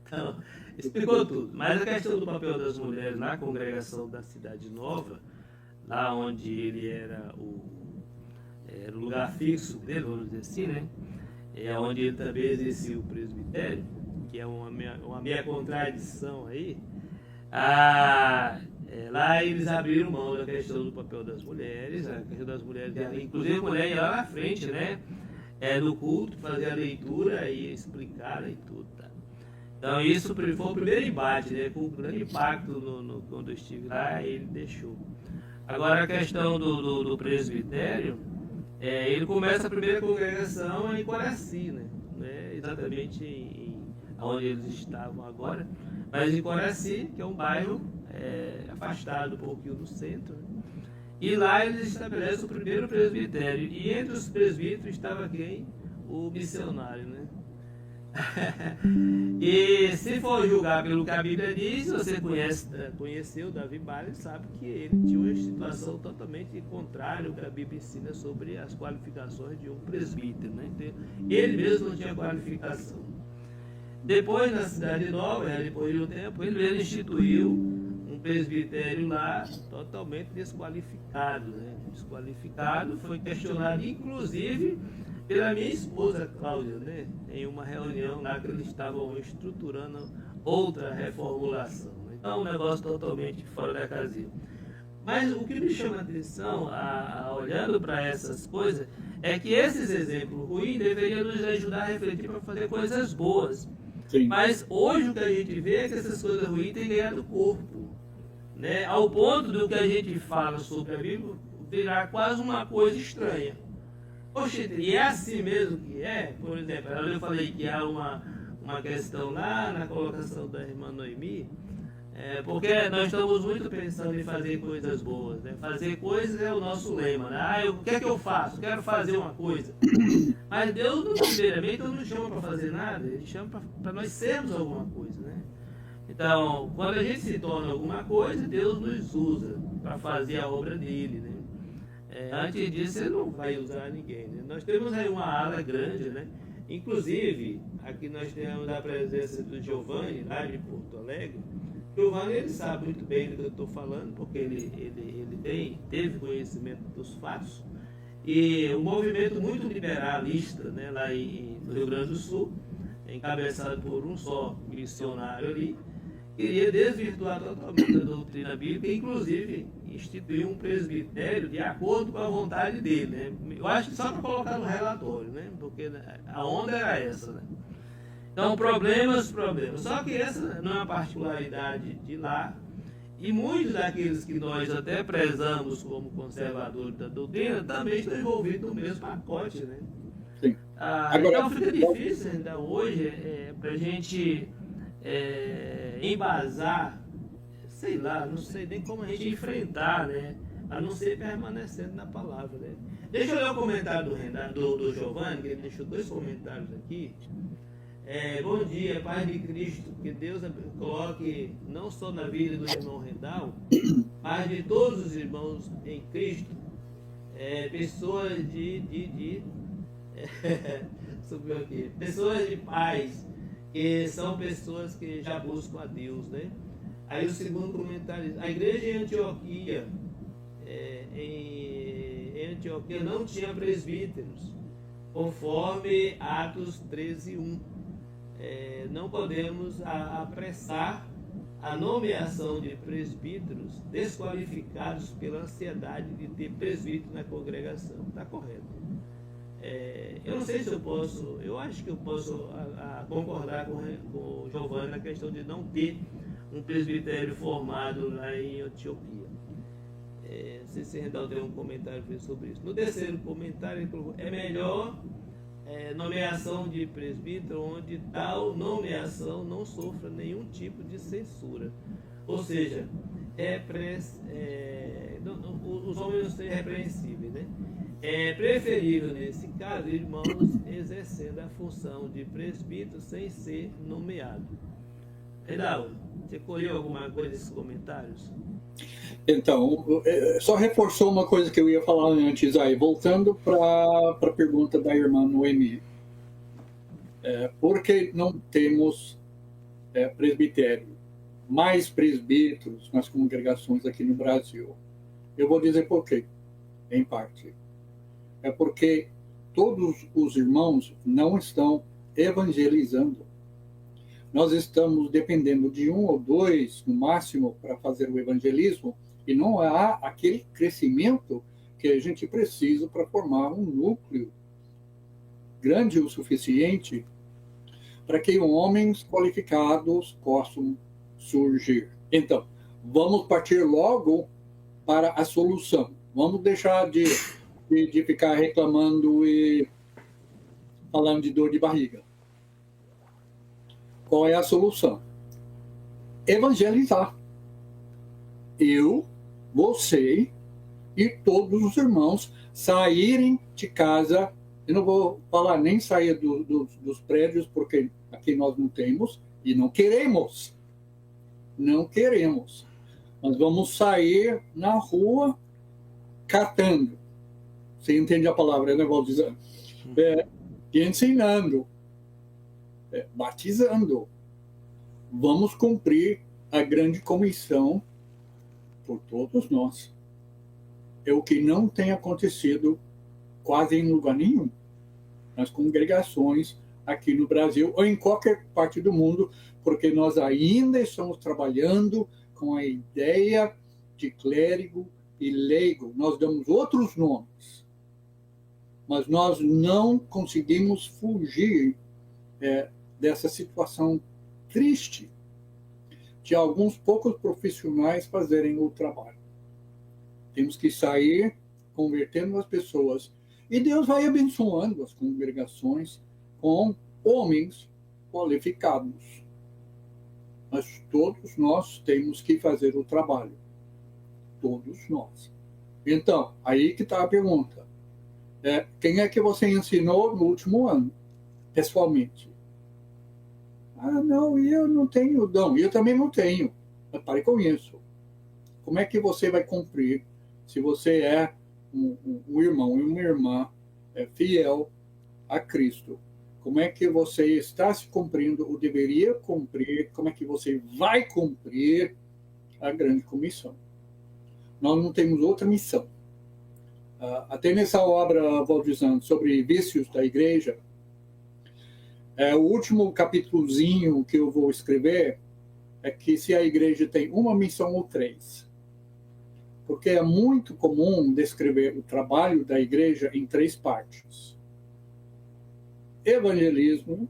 Então, explicou tudo. Mas a questão do papel das mulheres na congregação da Cidade Nova, lá onde ele era o lugar fixo dele, vamos dizer assim, né? Onde ele também exercia o presbitério, que é uma minha contradição aí. Lá eles abriram mão da questão do papel das mulheres, a questão das mulheres, inclusive a mulher ia lá na frente, né? No culto, fazer a leitura e explicar e tudo. Tá? Então isso foi o primeiro embate, né? Com um grande impacto quando eu estive lá, ele deixou. Agora a questão do presbitério, ele começa a primeira congregação em Coraci, né? Exatamente onde eles estavam agora, mas em Coraci, que é um bairro afastado um pouquinho do centro, né? E lá eles estabelecem o primeiro presbitério, e entre os presbíteros estava quem? O missionário, né? E se for julgar pelo que a Bíblia diz, você conheceu Davi Bayless, sabe que ele tinha uma situação totalmente contrária ao que a Bíblia ensina sobre as qualificações de um presbítero, né? Ele mesmo não tinha qualificação. Depois, na Cidade Nova, depois de um tempo, ele mesmo instituiu um presbitério lá totalmente desqualificado, né? Desqualificado, foi questionado inclusive pela minha esposa Cláudia, né? Em uma reunião lá que eles estavam estruturando outra reformulação. Então, um negócio totalmente fora da casinha. Mas o que me chama a atenção, olhando para essas coisas, é que esses exemplos ruins deveriam nos ajudar a refletir para fazer coisas boas. Sim. Mas hoje o que a gente vê é que essas coisas ruins têm ganhado corpo, né? Ao ponto do que a gente fala sobre a Bíblia virar quase uma coisa estranha. Poxa, e é assim mesmo que é? Por exemplo, eu falei que há uma questão lá na colocação da irmã Noemi, Porque nós estamos muito pensando em fazer coisas boas, né? Fazer coisas é o nosso lema, né? O que é que eu faço? Quero fazer uma coisa. Mas Deus, primeiramente, não nos chama para fazer nada, Ele chama para nós sermos alguma coisa, né? Então, quando a gente se torna alguma coisa, Deus nos usa para fazer a obra dele, né? Antes disso, Ele não vai usar ninguém, né? Nós temos aí uma ala grande, né? Inclusive, aqui nós temos a presença do Giovanni, lá de Porto Alegre. Giovanni, ele sabe muito bem do que eu estou falando, porque ele teve conhecimento dos fatos. E um movimento muito liberalista, né, lá no Rio Grande do Sul, encabeçado por um só missionário ali, queria desvirtuar totalmente a doutrina bíblica, inclusive instituir um presbitério de acordo com a vontade dele. Né? Eu acho que só para colocar no relatório, né? Porque a onda era essa. Né? Então, problemas. Só que essa não é uma particularidade de lá. E muitos daqueles que nós até prezamos como conservadores da doutrina também estão envolvidos no mesmo pacote, né? Sim. Então fica difícil ainda hoje para a gente embasar, sei lá, não sei nem como a gente enfrentar, né? A não ser permanecendo na palavra, né? Deixa eu ler o comentário do Giovanni, que ele deixou 2 comentários aqui. Bom dia, Pai de Cristo, que Deus coloque não só na vida do irmão Rendal, mas de todos os irmãos em Cristo, pessoas subiu aqui, pessoas de paz, que são pessoas que já buscam a Deus, né? Aí o segundo comentário, a igreja em Antioquia, em Antioquia não tinha presbíteros, conforme Atos 13:1. Não podemos apressar a nomeação de presbíteros desqualificados pela ansiedade de ter presbítero na congregação. Está correto. Eu não sei se eu posso, eu acho que eu posso concordar com o Giovanni na questão de não ter um presbitério formado lá em Antioquia. Não sei se Rendal tem um comentário sobre isso. No terceiro comentário, ele colocou, é melhor nomeação de presbítero onde tal nomeação não sofra nenhum tipo de censura. Ou seja, os homens não serem repreensíveis, né? É preferível, nesse caso, irmãos exercendo a função de presbítero sem ser nomeado. Rendal, você colheu alguma coisa desses comentários? Então, só reforçou uma coisa que eu ia falar antes aí, voltando para a pergunta da irmã Noemi. Por que não temos presbitério, mais presbíteros nas congregações aqui no Brasil? Eu vou dizer por quê, em parte. É porque todos os irmãos não estão evangelizando. Nós estamos dependendo de 1 ou 2, no máximo, para fazer o evangelismo, e não há aquele crescimento que a gente precisa para formar um núcleo grande o suficiente para que homens qualificados possam surgir. Então, vamos partir logo para a solução. Vamos deixar de ficar reclamando e falando de dor de barriga. Qual é a solução? Evangelizar. Eu, você e todos os irmãos saírem de casa. Eu não vou falar nem sair dos prédios, porque aqui nós não temos e não queremos. Não queremos. Mas vamos sair na rua catando. Você entende a palavra, né, Valdir? Ensinando. Batizando. Vamos cumprir a grande comissão por todos nós. É o que não tem acontecido quase em lugar nenhum nas congregações aqui no Brasil ou em qualquer parte do mundo, porque nós ainda estamos trabalhando com a ideia de clérigo e leigo. Nós damos outros nomes, mas nós não conseguimos fugir dessa situação triste de alguns poucos profissionais fazerem o trabalho. Temos que sair convertendo as pessoas. E Deus vai abençoando as congregações com homens qualificados. mas todos nós temos que fazer o trabalho. Todos nós. Então, aí que está a pergunta. Quem é que você ensinou no último ano, pessoalmente? Ah, não, eu não tenho dom. Eu também não tenho. Mas pare com isso. Como é que você vai cumprir se você é um irmão e uma irmã fiel a Cristo? Como é que você está se cumprindo ou deveria cumprir? Como é que você vai cumprir a grande comissão? Nós não temos outra missão. Até nessa obra, Valdizano, sobre vícios da igreja, o último capítulozinho que eu vou escrever é que se a igreja tem uma missão ou três. Porque é muito comum descrever o trabalho da igreja em três partes: evangelismo,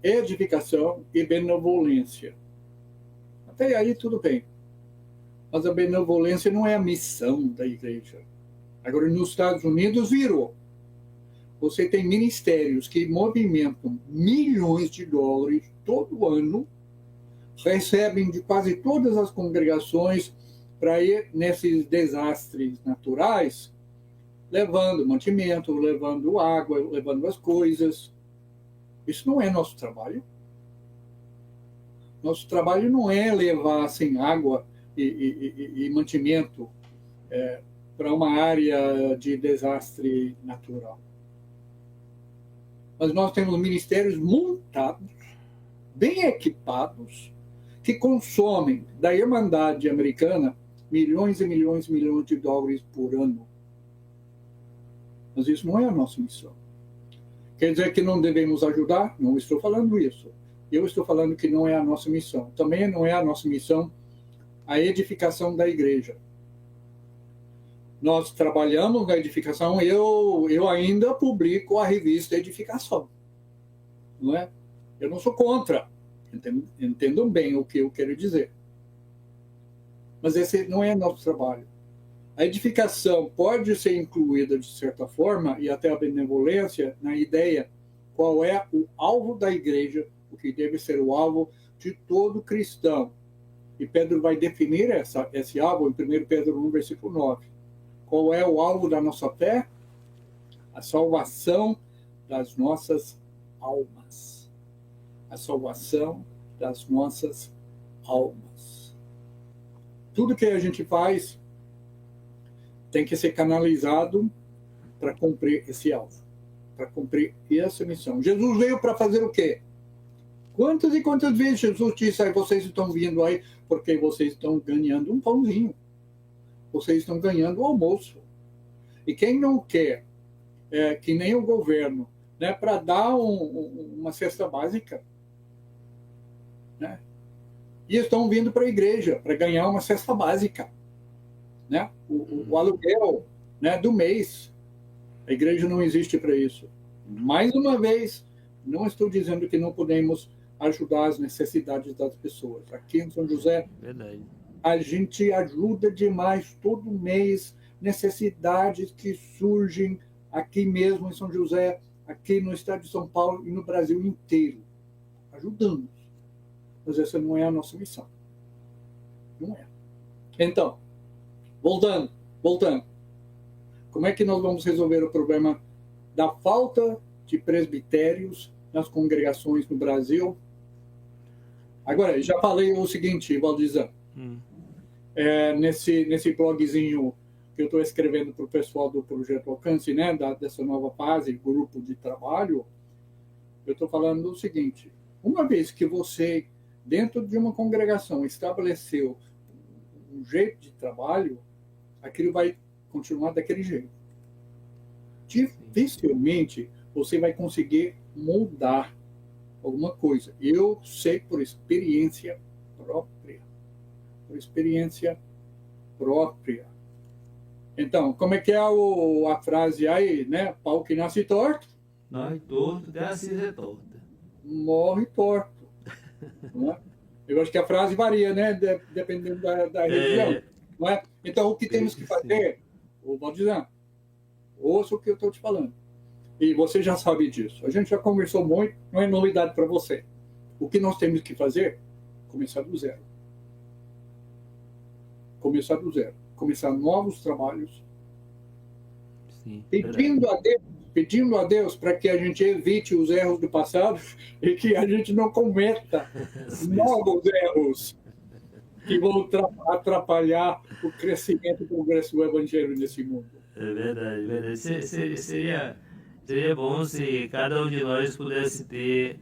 edificação e benevolência. Até aí tudo bem. Mas a benevolência não é a missão da igreja. Agora, nos Estados Unidos virou. Você tem ministérios que movimentam milhões de dólares todo ano, recebem de quase todas as congregações para ir nesses desastres naturais, levando mantimento, levando água, levando as coisas. Isso não é nosso trabalho. Nosso trabalho não é levar assim, água e mantimento para uma área de desastre natural. Mas nós temos ministérios montados, bem equipados, que consomem da Irmandade Americana milhões e milhões e milhões de dólares por ano. Mas isso não é a nossa missão. Quer dizer que não devemos ajudar? Não estou falando isso. Eu estou falando que não é a nossa missão. Também não é a nossa missão a edificação da igreja. Nós trabalhamos na edificação, eu ainda publico a revista Edificação. Não é? Eu não sou contra. Entendam bem o que eu quero dizer. Mas esse não é nosso trabalho. A edificação pode ser incluída, de certa forma, e até a benevolência, na ideia qual é o alvo da igreja, o que deve ser o alvo de todo cristão. E Pedro vai definir esse alvo em 1 Pedro 1, versículo 9. Qual é o alvo da nossa fé? A salvação das nossas almas. A salvação das nossas almas. Tudo que a gente faz tem que ser canalizado para cumprir esse alvo, para cumprir essa missão. Jesus veio para fazer o quê? Quantas e quantas vezes Jesus disse: vocês estão vindo aí porque vocês estão ganhando um pãozinho. Vocês estão ganhando o almoço. E quem não quer, que nem o governo, né, para dar uma cesta básica, né, e estão vindo para a igreja para ganhar uma cesta básica, né, o aluguel, né, do mês. A igreja não existe para isso. Mais uma vez, não estou dizendo que não podemos ajudar as necessidades das pessoas. Aqui em São José, Verdade. A gente ajuda demais todo mês, necessidades que surgem aqui mesmo em São José, aqui no estado de São Paulo e no Brasil inteiro. Ajudamos. Mas essa não é a nossa missão. Não é. Então, voltando. Como é que nós vamos resolver o problema da falta de presbitérios nas congregações no Brasil? Agora, já falei o seguinte, Valdizano. Nesse blogzinho que eu estou escrevendo para o pessoal do Projeto Alcance, né, dessa nova fase, grupo de trabalho, eu estou falando o seguinte: uma vez que você, dentro de uma congregação, estabeleceu um jeito de trabalho, aquilo vai continuar daquele jeito. Dificilmente você vai conseguir mudar alguma coisa. Eu sei por experiência própria. Então, como é que é a frase aí, né? Pau que nasce torto. Nasce torto, graças é torta. Morre torto. Não é? Eu acho que a frase varia, né? Dependendo da região. Não é? Então, o que temos que fazer, o Valdizano, ouça o que eu estou te falando. E você já sabe disso. A gente já conversou muito, não é novidade para você. O que nós temos que fazer? começar do zero. Começar do zero. Começar novos trabalhos. Sim, pedindo a Deus para que a gente evite os erros do passado e que a gente não cometa novos erros que vão atrapalhar o crescimento e o progresso do Evangelho nesse mundo. É verdade, verdade. Seria bom se cada um de nós pudesse ter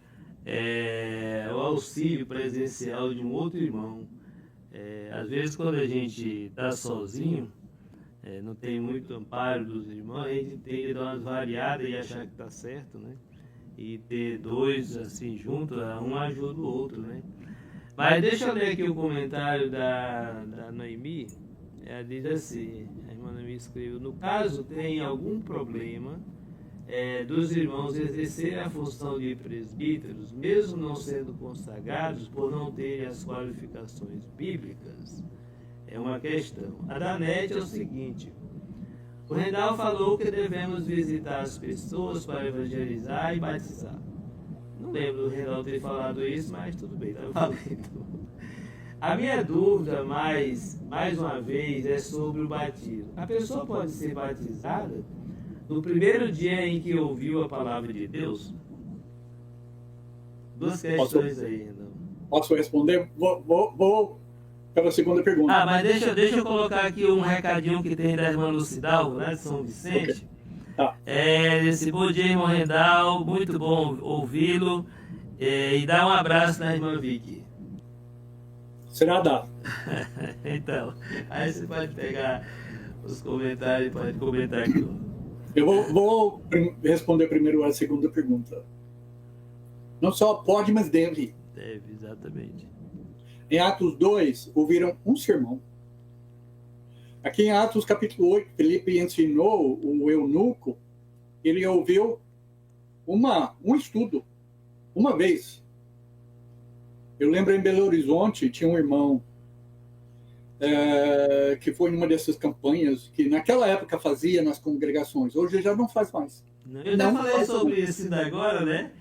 o auxílio presencial de um outro irmão. Às vezes, quando a gente está sozinho, não tem muito amparo dos irmãos, a gente tem que dar umas variadas e achar que está certo, né? E ter dois assim juntos, um ajuda o outro, né? Mas deixa eu ler aqui o comentário da Noemi. Ela diz assim, a irmã Noemi escreveu: no caso, tem algum problema dos irmãos exercerem a função de presbíteros, mesmo não sendo consagrados, por não terem as qualificações bíblicas? É uma questão. A da NET é o seguinte: o Rendal falou que devemos visitar as pessoas para evangelizar e batizar. Não lembro do Rendal ter falado isso, mas tudo bem, está valendo. A minha dúvida, mais uma vez, é sobre o batismo. A pessoa pode ser batizada no primeiro dia em que ouviu a palavra de Deus? Duas questões aí, Rendal. Posso responder? Vou pela segunda pergunta. Mas deixa eu colocar aqui um recadinho que tem da irmã Lucidal, lá de São Vicente. Okay. Tá. Esse bom dia, irmão Rendal, muito bom ouvi-lo. E dá um abraço na irmã Vicky. Será dado. Então, aí você pode pegar os comentários e pode comentar aqui. Eu vou responder primeiro a segunda pergunta. Não só pode, mas deve. Deve, exatamente. Em Atos 2, ouviram um sermão. Aqui em Atos capítulo 8, Felipe ensinou o eunuco, ele ouviu um estudo, uma vez. Eu lembro em Belo Horizonte, tinha um irmão que foi numa dessas campanhas que naquela época fazia nas congregações. Hoje já não faz mais. Eu já falei sobre isso ainda agora, né?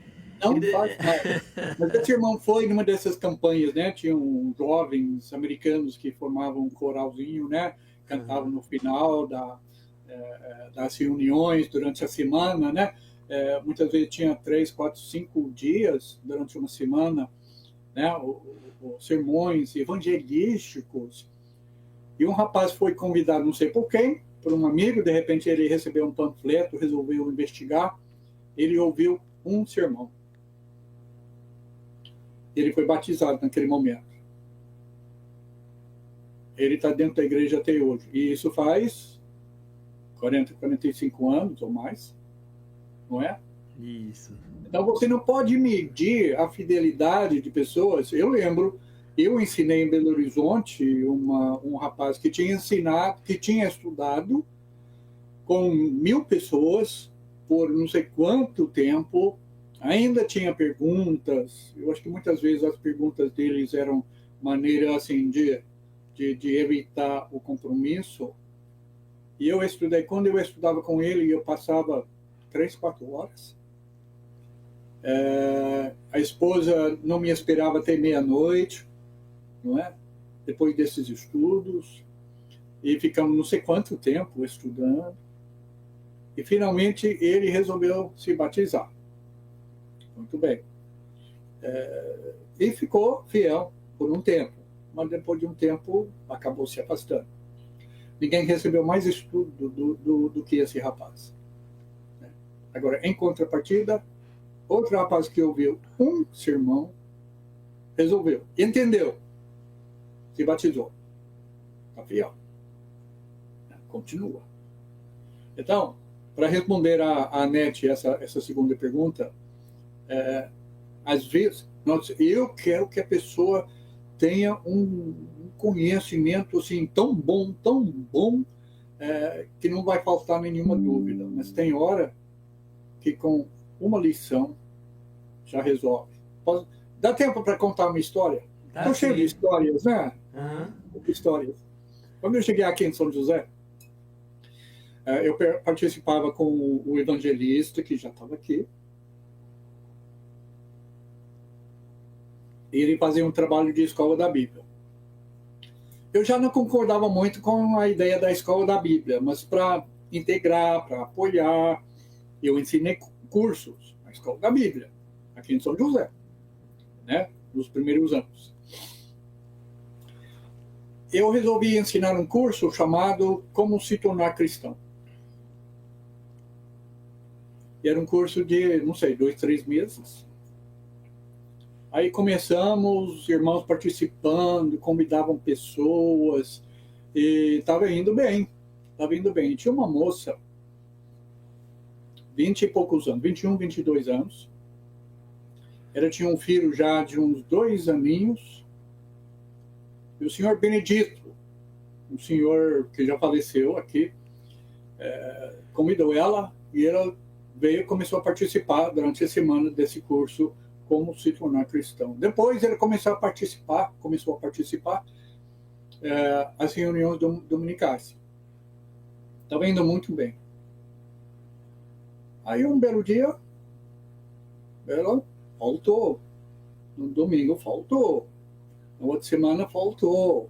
Não faz mais. Mas esse irmão foi numa dessas campanhas, né? Tinham jovens americanos que formavam um coralzinho, né? Cantavam no final das reuniões durante a semana, né? Muitas vezes tinha 3, 4, 5 dias durante uma semana, né? Os sermões evangelísticos. E um rapaz foi convidado, não sei por quem, por um amigo. De repente ele recebeu um panfleto, resolveu investigar. Ele ouviu um sermão. Ele foi batizado naquele momento. Ele está dentro da igreja até hoje. E isso faz 40, 45 anos ou mais. Não é? Isso. Então você não pode medir a fidelidade de pessoas. Eu lembro, eu ensinei em Belo Horizonte um rapaz que tinha ensinado, que tinha estudado com 1000 pessoas por não sei quanto tempo. Ainda tinha perguntas. Eu acho que muitas vezes as perguntas deles eram maneira assim de evitar o compromisso. E eu estudei, quando eu estudava com ele, eu passava 3, 4 horas. A esposa não me esperava até meia-noite, não é? Depois desses estudos. E ficamos não sei quanto tempo estudando. E finalmente ele resolveu se batizar. Muito bem. E ficou fiel por um tempo. Mas depois de um tempo acabou se afastando. Ninguém recebeu mais estudo do que esse rapaz. Agora, em contrapartida, outro rapaz que ouviu um sermão resolveu, entendeu, se batizou. Está fiel. Continua. Então, para responder a Anete essa segunda pergunta, às vezes, eu quero que a pessoa tenha um conhecimento assim, tão bom, que não vai faltar nenhuma dúvida. Mas tem hora que com uma lição já resolve. Dá tempo para contar uma história? Estou cheio de histórias, né? Histórias. Quando eu cheguei aqui em São José, eu participava com o evangelista, que já estava aqui. ele fazia um trabalho de escola da Bíblia. Eu já não concordava muito com a ideia da escola da Bíblia, mas para integrar, para apoiar, eu ensinei cursos na escola da Bíblia, aqui em São José, né, nos primeiros anos. Eu resolvi ensinar um curso chamado Como se tornar cristão. E era um curso de, não sei, 2, 3 meses. Aí começamos, os irmãos participando, convidavam pessoas, e estava indo bem, estava indo bem. E tinha uma moça, 20 e poucos anos, 21, 22 anos. Ela tinha um filho já de uns 2 aninhos. E o senhor Benedito, um senhor que já faleceu aqui, convidou ela e ela veio e começou a participar durante a semana desse curso Como se tornar cristão. Depois ele começou a participar às reuniões dominicais. Estava indo muito bem. Aí um belo dia, ela faltou. No domingo faltou. Na outra semana faltou.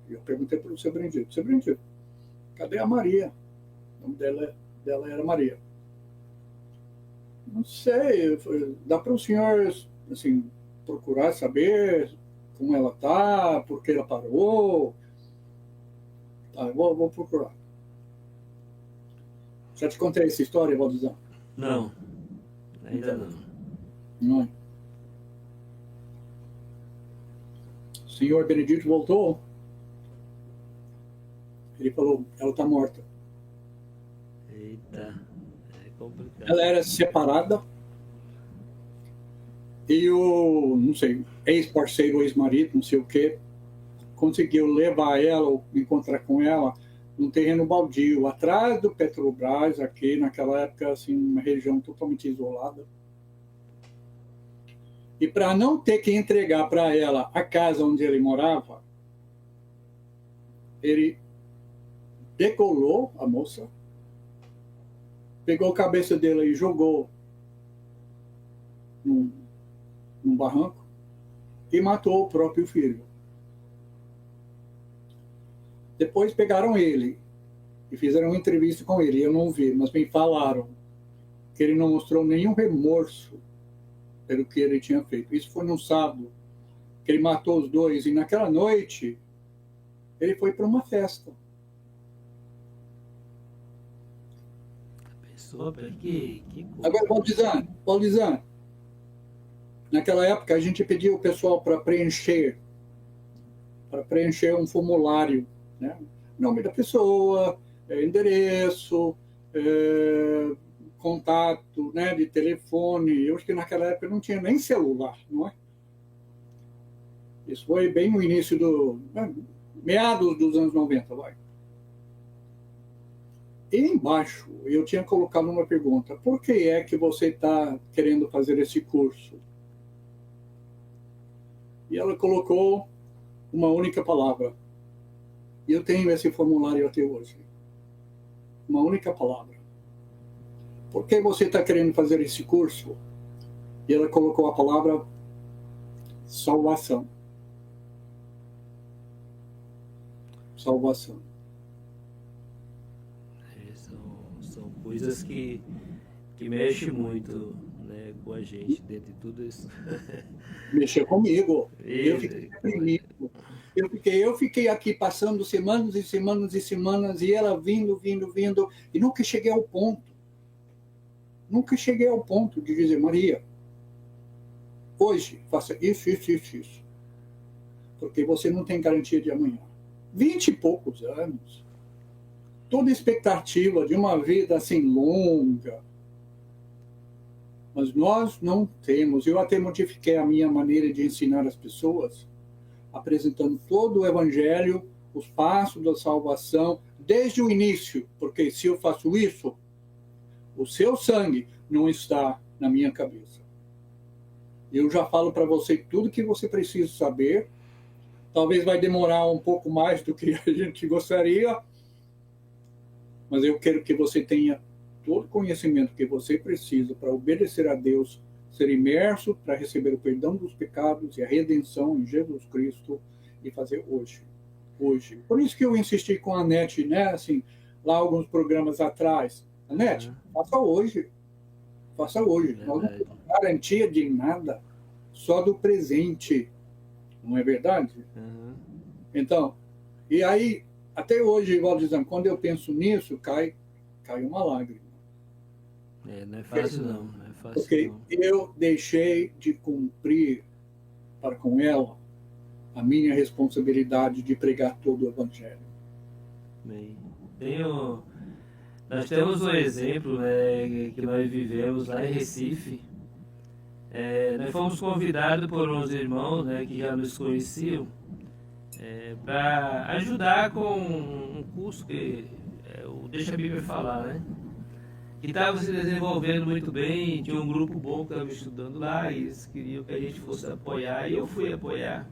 E eu perguntei para o seu Benedito, cadê a Maria? O nome dela era Maria. Não sei, dá para o senhor assim, procurar saber como ela está, por que ela parou. Tá, eu vou procurar. Já te contei essa história, Valdizão? Não, ainda não. Não. O senhor Benedito voltou. Ele falou, ela está morta. Eita, é complicado. Ela era separada e o, não sei, ex-parceiro, ex-marido, não sei o quê, conseguiu levar ela, ou encontrar com ela, num terreno baldio, atrás do Petrobras, aqui naquela época, assim, uma região totalmente isolada. E para não ter que entregar para ela a casa onde ele morava, ele decolou a moça, pegou a cabeça dela e jogou num barranco e matou o próprio filho. Depois pegaram ele e fizeram uma entrevista com ele. Eu não vi, mas me falaram que ele não mostrou nenhum remorso pelo que ele tinha feito. Isso foi no sábado, que ele matou os dois. E naquela noite, ele foi para uma festa. Agora, Valdizan, naquela época a gente pedia o pessoal para preencher um formulário, né? Nome da pessoa, endereço, contato, né, de telefone. Eu acho que naquela época não tinha nem celular, não é? Isso foi bem no início meados dos anos 90, vai. E embaixo eu tinha colocado uma pergunta: por que é que você está querendo fazer esse curso? E ela colocou uma única palavra. E eu tenho esse formulário até hoje. Uma única palavra. Por que você está querendo fazer esse curso? E ela colocou a palavra salvação. Salvação. São coisas que mexem muito, né, com a gente dentro de tudo isso. Mexeu comigo. Eu fiquei deprimido. Eu fiquei aqui passando semanas e semanas e semanas e ela vindo, e nunca cheguei ao ponto. Nunca cheguei ao ponto de dizer: Maria, hoje faça isso. Porque você não tem garantia de amanhã. 20 e poucos anos. Toda expectativa de uma vida assim longa. Mas nós não temos. Eu até modifiquei a minha maneira de ensinar as pessoas, apresentando todo o evangelho, os passos da salvação, desde o início. Porque se eu faço isso, o seu sangue não está na minha cabeça. Eu já falo para você tudo que você precisa saber. Talvez vai demorar um pouco mais do que a gente gostaria, mas eu quero que você tenha todo o conhecimento que você precisa para obedecer a Deus ser imerso para receber o perdão dos pecados e a redenção em Jesus Cristo e fazer hoje. Hoje. Por isso que eu insisti com a NET, né? Assim, lá alguns programas atrás. A NET, faça hoje. Faça hoje. Nós não temos garantia de nada, só do presente. Não é verdade? Então, e aí, até hoje, Valdizão, quando eu penso nisso, cai uma lágrima. Não é fácil não. Não é fácil, porque não. eu deixei de cumprir para com ela a minha responsabilidade de pregar todo o Evangelho. Bem, nós temos um exemplo, né, que nós vivemos lá em Recife. Nós fomos convidados por uns irmãos, né, que já nos conheciam, para ajudar com um curso que o Deixa a Bíblia Falar, né? Que estava se desenvolvendo muito bem, tinha um grupo bom que estava estudando lá, e eles queriam que a gente fosse apoiar, e eu fui apoiar.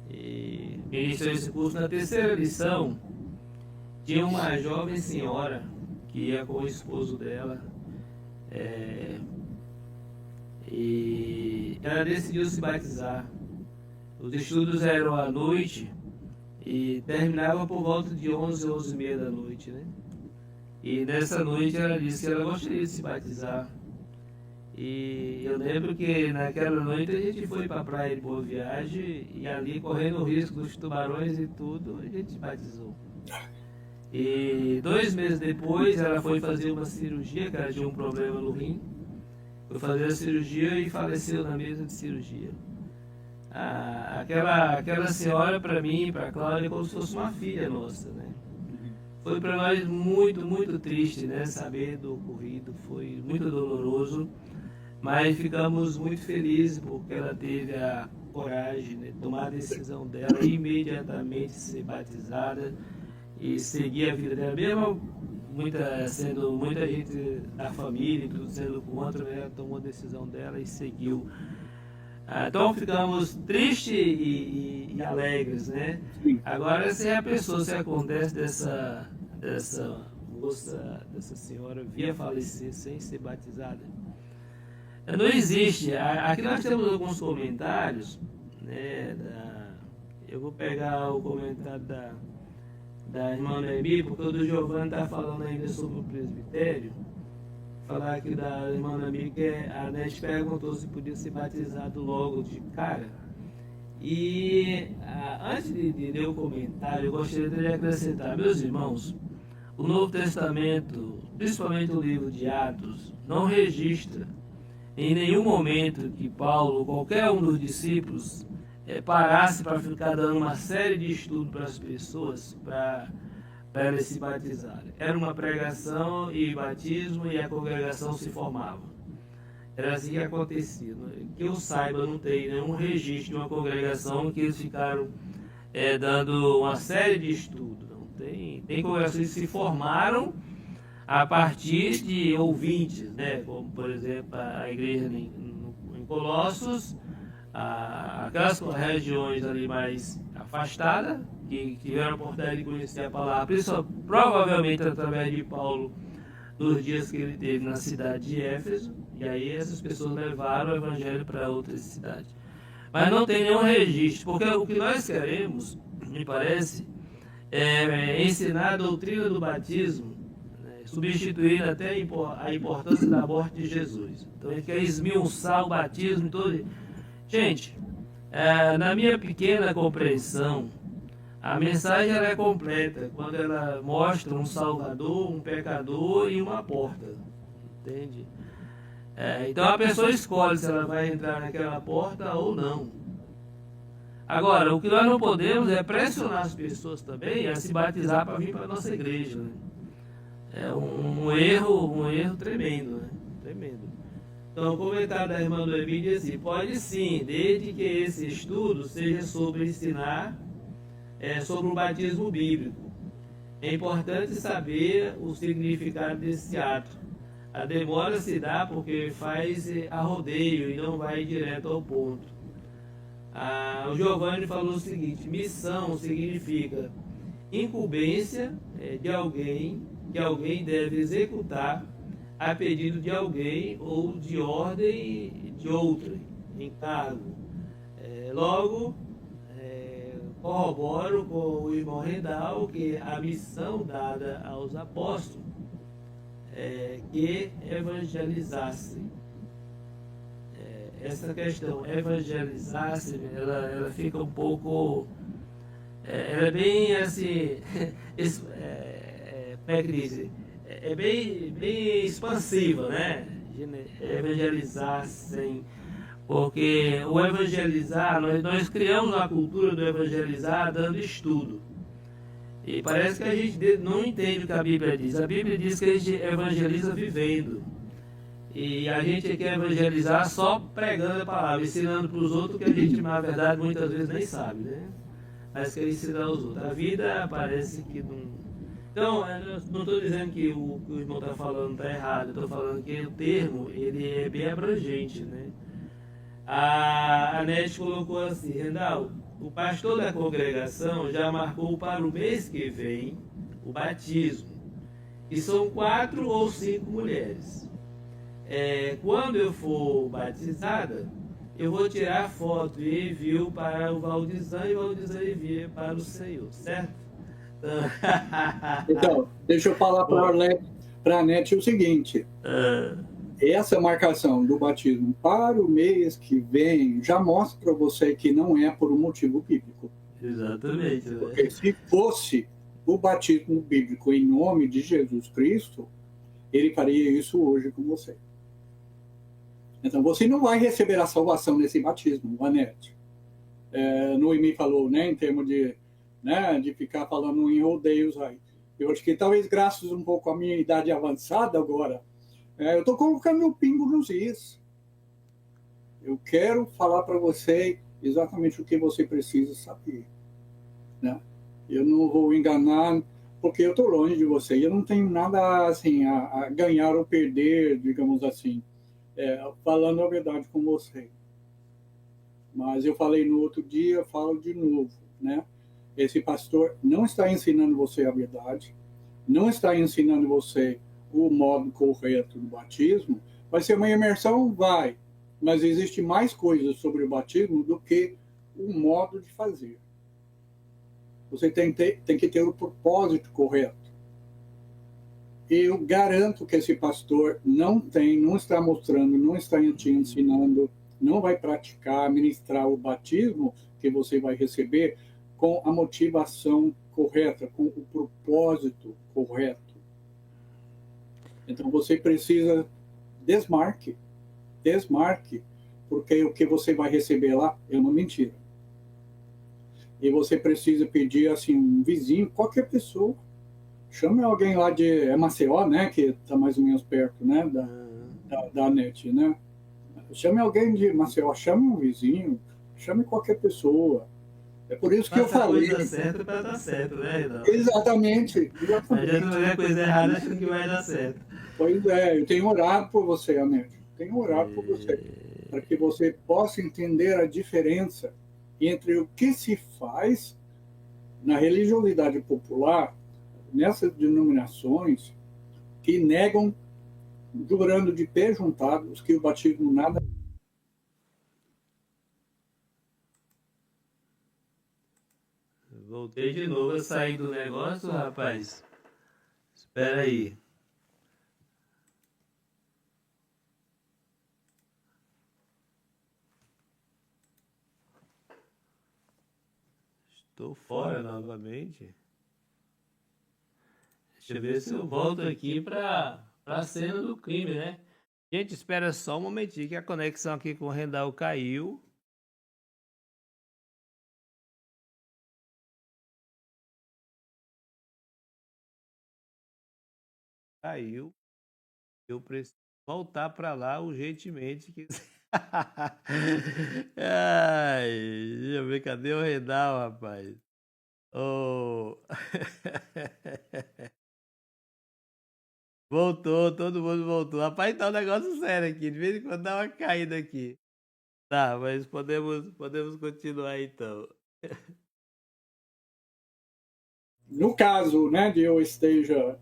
E ministrei esse curso. Na terceira lição, tinha uma jovem senhora que ia com o esposo dela, e ela decidiu se batizar. Os estudos eram à noite e terminavam por volta de 11, 11h30 da noite, né? E nessa noite ela disse que ela gostaria de se batizar. E eu lembro que naquela noite a gente foi para a praia de Boa Viagem e ali, correndo o risco dos tubarões e tudo, a gente se batizou. E 2 meses depois ela foi fazer uma cirurgia, que ela tinha um problema no rim. Foi fazer a cirurgia e faleceu na mesa de cirurgia. Aquela senhora, para mim e para a Cláudia, é como se fosse uma filha nossa, né? Foi para nós muito, muito triste, né, saber do ocorrido, foi muito doloroso, mas ficamos muito felizes porque ela teve a coragem, né, de tomar a decisão dela e imediatamente ser batizada e seguir a vida dela, mesmo sendo muita gente da família e tudo sendo contra, né, ela tomou a decisão dela e seguiu. Então ficamos tristes e alegres, né? Agora, se a pessoa, se acontece dessa moça, dessa senhora vir a falecer sem ser batizada, não existe. Aqui nós temos alguns comentários, né? Eu vou pegar o comentário da irmã Noemi, porque o do Giovanni está falando ainda sobre o presbitério. Falar aqui da irmã Noemi, que a NET perguntou se podia ser batizado logo de cara. E antes de ler o comentário, eu gostaria de acrescentar, meus irmãos, o Novo Testamento, principalmente o livro de Atos, não registra em nenhum momento que Paulo ou qualquer um dos discípulos parasse para ficar dando uma série de estudos para as pessoas, para eles se batizarem. Era uma pregação e batismo e a congregação se formava. Era assim que acontecia. Que eu saiba, não tem nenhum registro de uma congregação que eles ficaram dando uma série de estudos. Não tem congregações que se formaram a partir de ouvintes, né? Como, por exemplo, a igreja em Colossos, aquelas regiões ali mais afastadas, que tiveram a oportunidade de conhecer a palavra, provavelmente através de Paulo, nos dias que ele teve na cidade de Éfeso, e aí essas pessoas levaram o evangelho para outras cidades. Mas não tem nenhum registro, porque o que nós queremos, me parece, é ensinar a doutrina do batismo, né, substituindo até a importância da morte de Jesus. Então ele quer esmiuçar o batismo todo. Gente, na minha pequena compreensão, a mensagem ela é completa quando ela mostra um salvador, um pecador e uma porta, entende? Então a pessoa escolhe se ela vai entrar naquela porta ou não. Agora, o que nós não podemos é pressionar as pessoas também a se batizar para vir para a nossa igreja, né? É um erro tremendo, né? Tremendo. Então o comentário da irmã Noemi diz assim: pode sim, desde que esse estudo seja sobre ensinar sobre o batismo bíblico. É importante saber o significado desse ato. A demora se dá porque faz a rodeio e não vai direto ao ponto. O Giovanni falou o seguinte: missão significa incumbência de alguém que alguém deve executar a pedido de alguém ou de ordem de outrem, encargo. Logo, corroboro com o irmão Rendal que a missão dada aos apóstolos é que evangelizassem. Essa questão, evangelizar-se, ela fica um pouco. Ela é bem assim. Como é que diz? É bem expansiva, né? Evangelizar-se. Porque o evangelizar, nós criamos a cultura do evangelizar dando estudo. E parece que a gente não entende o que a Bíblia diz. A Bíblia diz que a gente evangeliza vivendo. E a gente quer evangelizar só pregando a palavra, ensinando para os outros que a gente, na verdade, muitas vezes nem sabe, né? Mas quer ensinar os outros. A vida parece que não. Então, eu não estou dizendo que o irmão está falando está errado, eu estou falando que o termo ele é bem abrangente, né? A Anete colocou assim: Rendal, o pastor da congregação já marcou para o mês que vem o batismo, e são 4 ou 5 mulheres. Quando eu for batizada, eu vou tirar foto e envio para o Valdizan e o Valdizan envia para o Senhor, certo? Então, deixa eu falar para a Anete o seguinte. Essa marcação do batismo para o mês que vem já mostra para você que não é por um motivo bíblico. Exatamente. Né? Porque se fosse o batismo bíblico em nome de Jesus Cristo, ele faria isso hoje com você. Então, você não vai receber a salvação nesse batismo, Anete. Noemi falou, né, em termos de ficar falando em rodeios aí. Eu acho que talvez graças um pouco à minha idade avançada agora, eu estou colocando meu pingo nos is. Eu quero falar para você exatamente o que você precisa saber. Né? Eu não vou enganar, porque eu estou longe de você. Eu não tenho nada assim a ganhar ou perder, digamos assim, falando a verdade com você. Mas eu falei no outro dia, falo de novo. Né? Esse pastor não está ensinando você a verdade, não está ensinando você o modo correto do batismo. Vai ser uma imersão? Vai. Mas existe mais coisas sobre o batismo do que o modo de fazer. Você tem que ter o propósito correto. Eu garanto que esse pastor não está mostrando, não está te ensinando, não vai praticar, ministrar o batismo que você vai receber com a motivação correta, com o propósito correto. Então você precisa desmarque, porque o que você vai receber lá é uma mentira. E você precisa pedir assim um vizinho, qualquer pessoa, chame alguém lá de Maceió, né, que está mais ou menos perto, né, da NET, né? Chame alguém de Maceió, chame um vizinho, chame qualquer pessoa. É por isso que eu falei. Faça a coisa certa para dar certo, né, Renan? Exatamente. A gente não vê a coisa errada achando que vai dar certo. Pois é, eu tenho orado por você, Anete. Tenho orado por você, para que você possa entender a diferença entre o que se faz na religiosidade popular, nessas denominações que negam, jurando de pé juntados, que o batismo nada. Voltei de novo a sair do negócio, rapaz. Espera aí. Estou fora novamente. Deixa eu ver se eu volto aqui para a cena do crime, né? Gente, espera só um momentinho que a conexão aqui com o Rendal caiu. Caiu. Eu preciso voltar para lá urgentemente. Ai, deixa eu ver, cadê o Rendal, rapaz? Oh. Voltou, todo mundo voltou. Rapaz, tá um negócio sério aqui. De vez em quando dá uma caída aqui. Tá, mas podemos continuar então. No caso, né, de eu esteja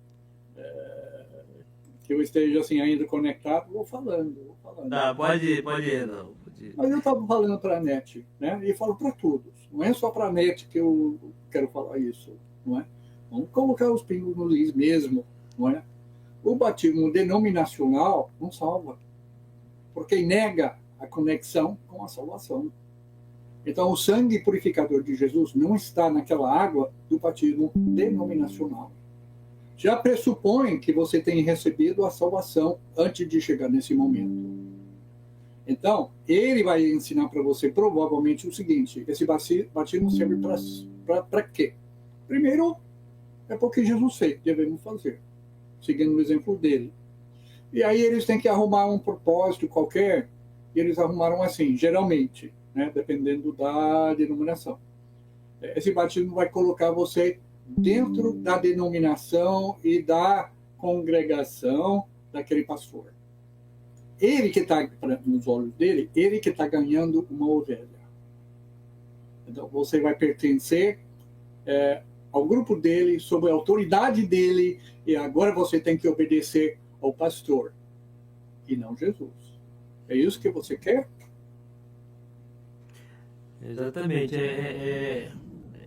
que eu esteja assim ainda conectado, vou falando. Tá, pode ir, não. Pode ir. Mas eu estava falando para a NET, né? E falo para todos. Não é só para a NET que eu quero falar isso, não é? Vamos colocar os pingos no is mesmo, não é? O batismo denominacional não salva, porque nega a conexão com a salvação. Então, o sangue purificador de Jesus não está naquela água do batismo denominacional. Já pressupõe que você tem recebido a salvação antes de chegar nesse momento. Então, ele vai ensinar para você provavelmente o seguinte: esse batismo serve para quê? Primeiro, é porque Jesus fez, devemos fazer, seguindo o exemplo dele. E aí eles têm que arrumar um propósito qualquer, e eles arrumaram assim, geralmente, né, dependendo da denominação. Esse batismo vai colocar você dentro da denominação e da congregação daquele pastor. Ele que está, nos olhos dele, ele que está ganhando uma ovelha. Então, você vai pertencer ao grupo dele, sob a autoridade dele, e agora você tem que obedecer ao pastor, e não Jesus. É isso que você quer? Exatamente.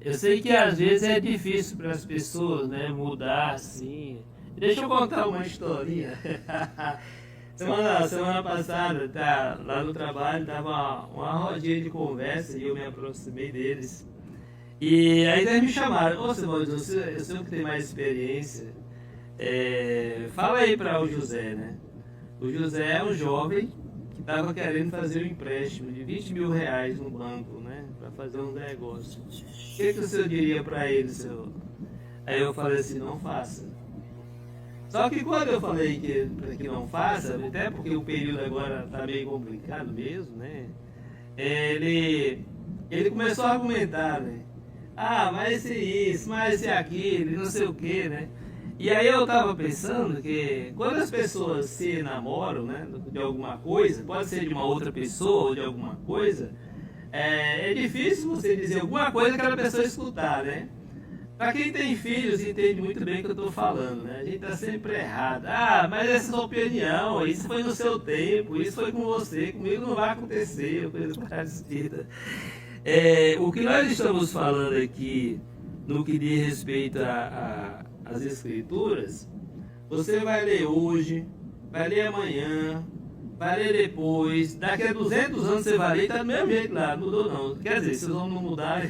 Eu sei que às vezes é difícil para as pessoas, né, mudar assim. Deixa eu contar uma historinha. Semana passada, lá no trabalho, tava uma rodinha de conversa e eu me aproximei deles. E aí eles me chamaram: ô, Simões, eu sei que tem mais experiência. Fala aí para o José, né? O José é um jovem que estava querendo fazer um empréstimo de 20 mil reais no banco, né? Para fazer um negócio. O que o senhor diria para ele, senhor? Aí eu falei assim: não faça. Só que quando eu falei que não faça, até porque o período agora está meio complicado mesmo, né? Ele começou a argumentar, né? Ah, mas esse isso, mas esse aquilo, não sei o que, né? E aí eu estava pensando que quando as pessoas se namoram, né, de alguma coisa, pode ser de uma outra pessoa ou de alguma coisa, é difícil você dizer alguma coisa que aquela pessoa escutar, né? Para quem tem filhos entende muito bem o que eu estou falando, né? A gente está sempre errado. Ah, mas essa é a sua opinião, isso foi no seu tempo, isso foi com você, comigo não vai acontecer, coisa parecida. O que nós estamos falando aqui, no que diz respeito às escrituras, você vai ler hoje, vai ler amanhã, vai ler depois, daqui a 200 anos você vai ler, está do mesmo jeito lá, não mudou não. Quer dizer, se os homens não mudarem,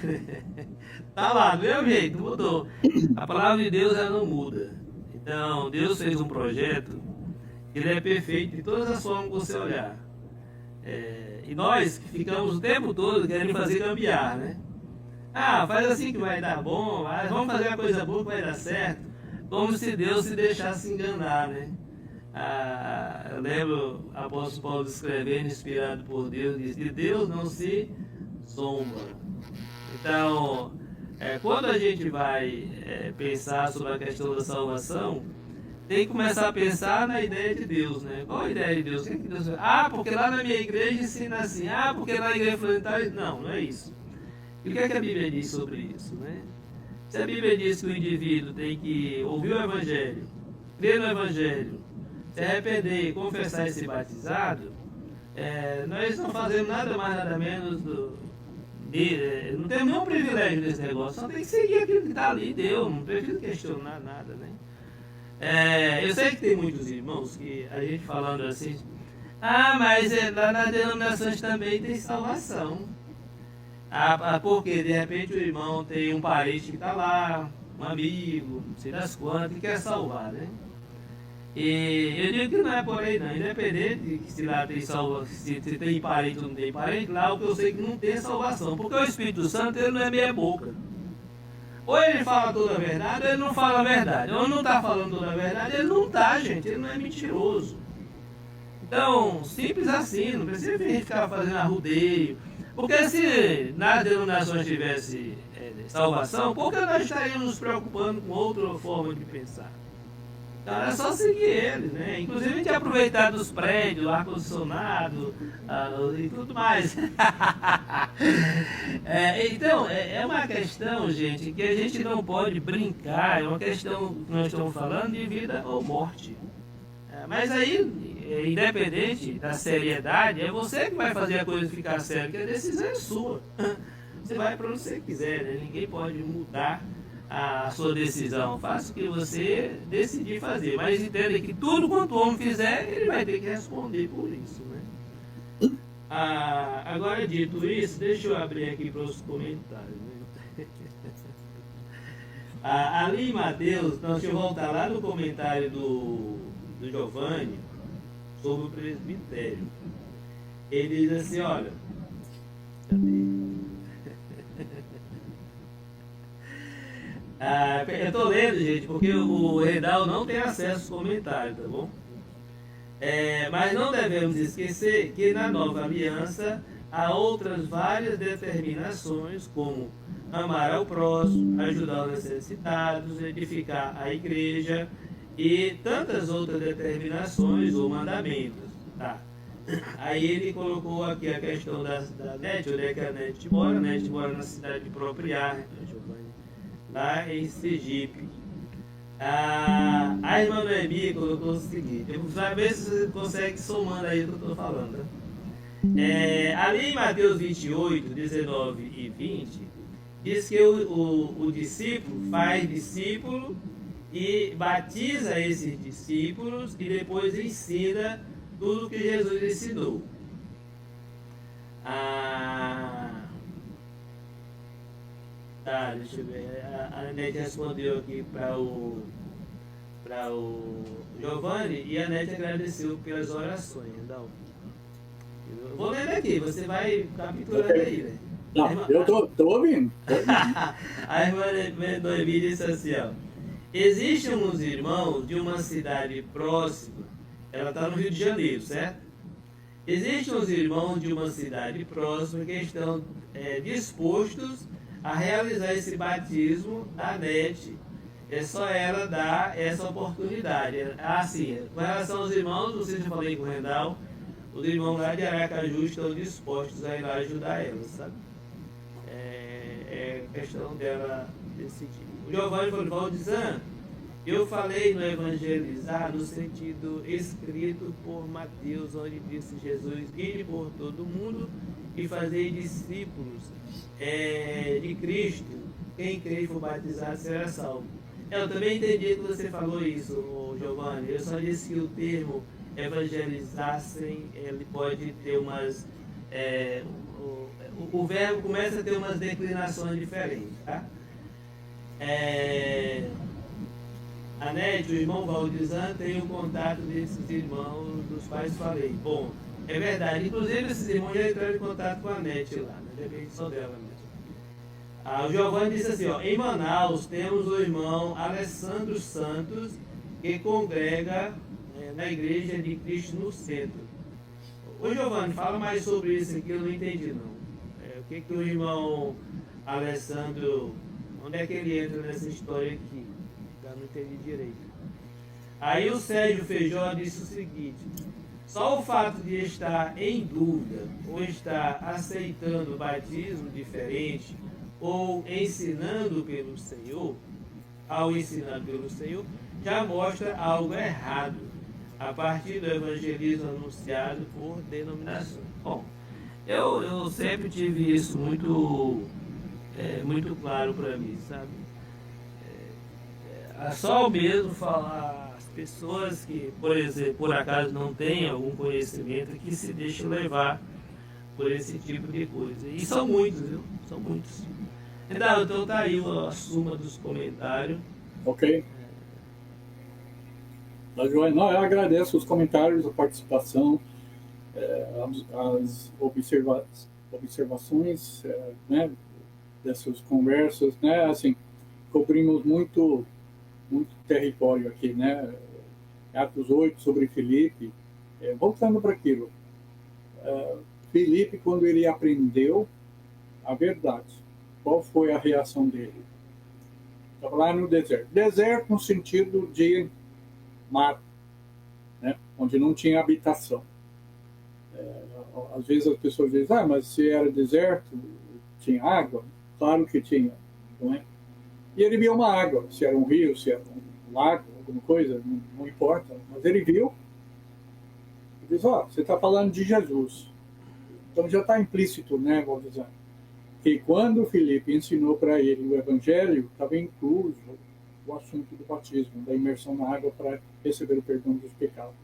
tá lá, do mesmo jeito, não mudou. A palavra de Deus, ela não muda. Então, Deus fez um projeto, ele é perfeito de todas as formas que você olhar. E nós que ficamos o tempo todo querendo fazer gambiarra, né? Ah, faz assim que vai dar bom, vamos fazer uma coisa boa que vai dar certo. Como se Deus se deixasse enganar, né? Eu lembro o apóstolo Paulo escrevendo, inspirado por Deus, diz: de Deus não se zomba. Então, quando a gente vai pensar sobre a questão da salvação, tem que começar a pensar na ideia de Deus, né? Qual a ideia de Deus? O que Deus faz? Ah, porque lá na minha igreja ensina assim. Ah, porque lá na igreja fulana. Não, não é isso. E o que a Bíblia diz sobre isso, né? Se a Bíblia diz que o indivíduo tem que ouvir o Evangelho, crer no Evangelho, se arrepender e confessar e ser batizado, nós não fazemos nada mais, nada menos não temos nenhum privilégio desse negócio, só tem que seguir aquilo que está ali, deu, não preciso questionar nada, né? Eu sei que tem muitos irmãos que a gente falando assim, mas lá nas denominações também tem salvação. Porque de repente o irmão tem um parente que está lá, um amigo, não sei das quantas, que quer salvar, né? E eu digo que não é por aí não, independente de se lá tem salvação, se tem parente ou não tem parente, lá o que eu sei que não tem salvação, porque o Espírito Santo ele não é meia boca. Ou ele fala toda a verdade, ou ele não fala a verdade. Ou não está falando toda a verdade, ele não está, gente, ele não é mentiroso. Então, simples assim, não precisa ficar fazendo arrudeio. Porque se nas denominações tivesse salvação, por que nós estaríamos nos preocupando com outra forma de pensar? Então era só seguir eles, né? Inclusive a gente aproveitar dos prédios, ar-condicionado e tudo mais. Então, é uma questão, gente, que a gente não pode brincar, é uma questão que nós estamos falando de vida ou morte. Mas aí, independente da seriedade, é você que vai fazer a coisa ficar séria, que a decisão é sua. Você vai para onde você quiser, né? Ninguém pode mudar a sua decisão. Faça o que você decidir fazer. Mas entenda que tudo quanto o homem fizer, ele vai ter que responder por isso, né? Agora, dito isso, deixa eu abrir aqui para os comentários, né? Ali em Mateus, então, deixa eu voltar lá no comentário do Giovanni sobre o presbitério. Ele diz assim, olha, eu tô lendo, gente, porque o Redal não tem acesso aos comentários, tá bom? Mas não devemos esquecer que na nova aliança há outras várias determinações, como amar ao próximo, ajudar os necessitados, edificar a igreja e tantas outras determinações ou mandamentos. Tá? Aí ele colocou aqui a questão da NET, onde é que a NET mora. A NET mora na cidade de Propriar, lá em Sergipe. A irmã Noemi colocou o seguinte, eu vou ver se você consegue somando aí o que eu estou falando. Ali em Mateus 28, 19 e 20, diz que o discípulo faz discípulo e batiza esses discípulos e depois ensina tudo o que Jesus ensinou. Deixa eu ver. A Anete respondeu aqui para o Giovanni e a Anete agradeceu pelas orações. Então, eu vou lendo aqui, você vai capturando aí, né? Não, eu tô ouvindo. A irmã Noemi disse assim, ó. Existem uns irmãos de uma cidade próxima, ela está no Rio de Janeiro, certo? Existem uns irmãos de uma cidade próxima que estão dispostos a realizar esse batismo da NET. É só ela dar essa oportunidade. Assim, com relação aos irmãos, não sei se eu falei com o Rendal, os irmãos lá de Aracaju estão dispostos a ir lá ajudar ela, sabe? É questão dela decidir. O Giovanni falou, Valdisan, eu falei no evangelizar no sentido escrito por Mateus, onde disse Jesus, ide por todo mundo e fazer discípulos de Cristo, quem crer e for batizado será salvo. Eu também entendi que você falou isso, Giovanni. Eu só disse que o termo evangelizassem, ele pode ter umas... o verbo começa a ter umas declinações diferentes, tá? A NET, o irmão Valdisan, tem o contato desses irmãos dos quais falei. Bom, é verdade. Inclusive, esses irmãos já entraram em contato com a NET lá, né? Depende só dela mesmo. O Giovanni disse assim, ó, em Manaus temos o irmão Alessandro Santos, que congrega na Igreja de Cristo no Centro. Ô Giovanni, fala mais sobre isso aqui, eu não entendi não. O que o irmão Alessandro, onde é que ele entra nessa história aqui? Eu não entendi direito. Aí o Sérgio Feijó disse o seguinte, só o fato de estar em dúvida ou estar aceitando o batismo diferente ou ensinando pelo Senhor, ao ensinar pelo Senhor, já mostra algo errado a partir do evangelismo anunciado por denominações. Bom, eu sempre tive isso muito claro para mim, sabe? Só mesmo falar as pessoas que, por exemplo, por acaso não têm algum conhecimento, que se deixam levar por esse tipo de coisa. E são muitos, viu? São muitos. Então tá aí a suma dos comentários. Ok. Não, eu agradeço os comentários, a participação, as observações, né, dessas conversas, né, assim, cobrimos muito território aqui, né, Atos 8 sobre Filipe, voltando para aquilo, Filipe, quando ele aprendeu a verdade, qual foi a reação dele? Estava lá no deserto. Deserto no sentido de mar, né? Onde não tinha habitação. Às vezes as pessoas dizem, mas se era deserto, tinha água? Claro que tinha, não é? E ele viu uma água, se era um rio, se era um lago, alguma coisa, não importa. Mas ele viu Ele diz, você está falando de Jesus. Então já está implícito, né, Valdizano, que quando Filipe ensinou para ele o Evangelho, estava incluso o assunto do batismo, da imersão na água para receber o perdão dos pecados.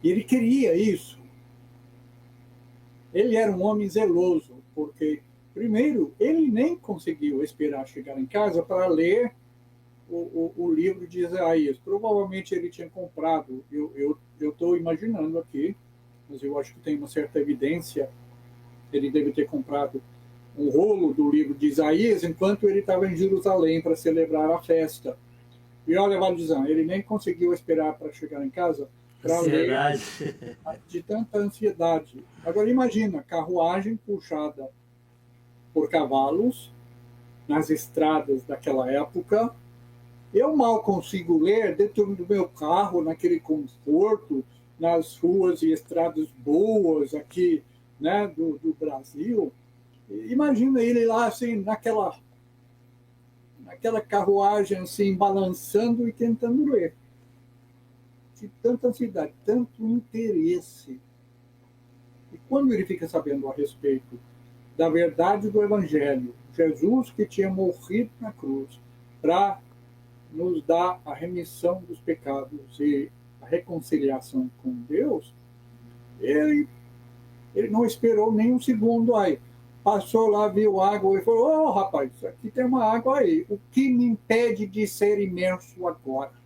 E ele queria isso. Ele era um homem zeloso, porque, primeiro, ele nem conseguiu esperar chegar em casa para ler o livro de Isaías. Provavelmente ele tinha comprado, eu estou imaginando aqui, mas eu acho que tem uma certa evidência, ele deve ter comprado um rolo do livro de Isaías enquanto ele estava em Jerusalém para celebrar a festa. E olha, Valdizão, ele nem conseguiu esperar para chegar em casa para ler, de tanta ansiedade. Agora imagina, carruagem puxada por cavalos nas estradas daquela época. Eu mal consigo ler dentro do meu carro, naquele conforto, nas ruas e estradas boas aqui, né, do Brasil. Imagina ele lá, assim, naquela carruagem, assim, balançando e tentando ler. De tanta ansiedade, tanto interesse. E quando ele fica sabendo a respeito da verdade do Evangelho, Jesus que tinha morrido na cruz para nos dar a remissão dos pecados e a reconciliação com Deus, ele não esperou nem um segundo aí. Passou lá, viu água e falou, rapaz, aqui tem uma água aí. O que me impede de ser imerso agora?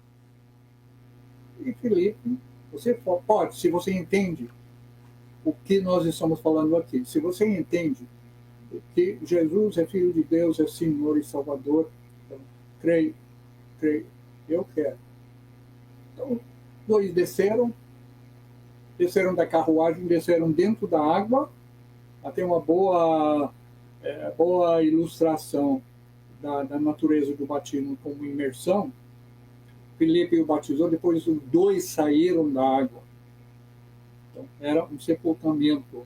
E Filipe, você pode, se você entende o que nós estamos falando aqui, se você entende que Jesus é Filho de Deus, é Senhor e Salvador, então, creio, eu quero. Então, dois desceram da carruagem, desceram dentro da água, até uma boa ilustração da natureza do batismo como imersão. Filipe o batizou, depois os dois saíram da água. Então, era um sepultamento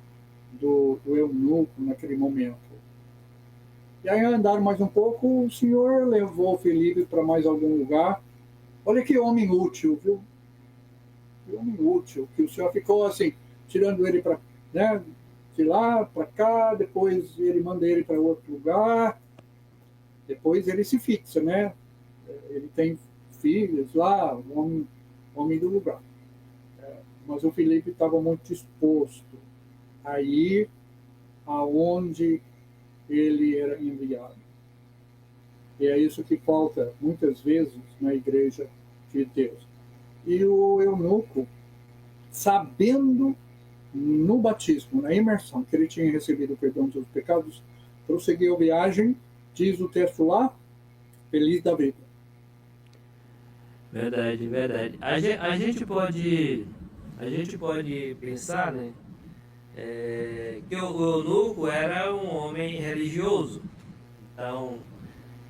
do eunuco naquele momento. E aí andaram mais um pouco, o Senhor levou Filipe para mais algum lugar. Olha que homem útil, viu? Que homem útil, que o Senhor ficou assim, tirando ele para, né, de lá para cá, depois ele manda ele para outro lugar, depois ele se fixa, né? Ele tem filhos lá, um homem do lugar. Mas o Filipe estava muito disposto a ir aonde ele era enviado. E é isso que falta muitas vezes na igreja de Deus. E o eunuco, sabendo no batismo, na imersão, que ele tinha recebido o perdão dos pecados, prosseguiu a viagem, diz o texto lá, feliz da vida. Verdade, verdade. A gente pode pensar, né, que o eunuco era um homem religioso. Então,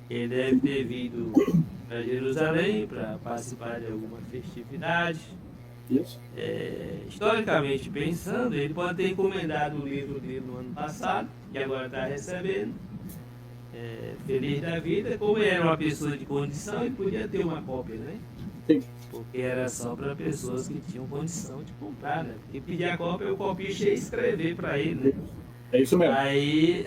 ele deve ter vindo para Jerusalém para participar de alguma festividade. Isso. Historicamente pensando, ele pode ter encomendado o livro dele no ano passado, que agora está recebendo. Feliz da vida. Como ele era uma pessoa de condição, ele podia ter uma cópia, né? Sim. Porque era só para pessoas que tinham condição de comprar, né? Porque pedir a cópia, o copista ia escrever para ele, né? É isso mesmo. Aí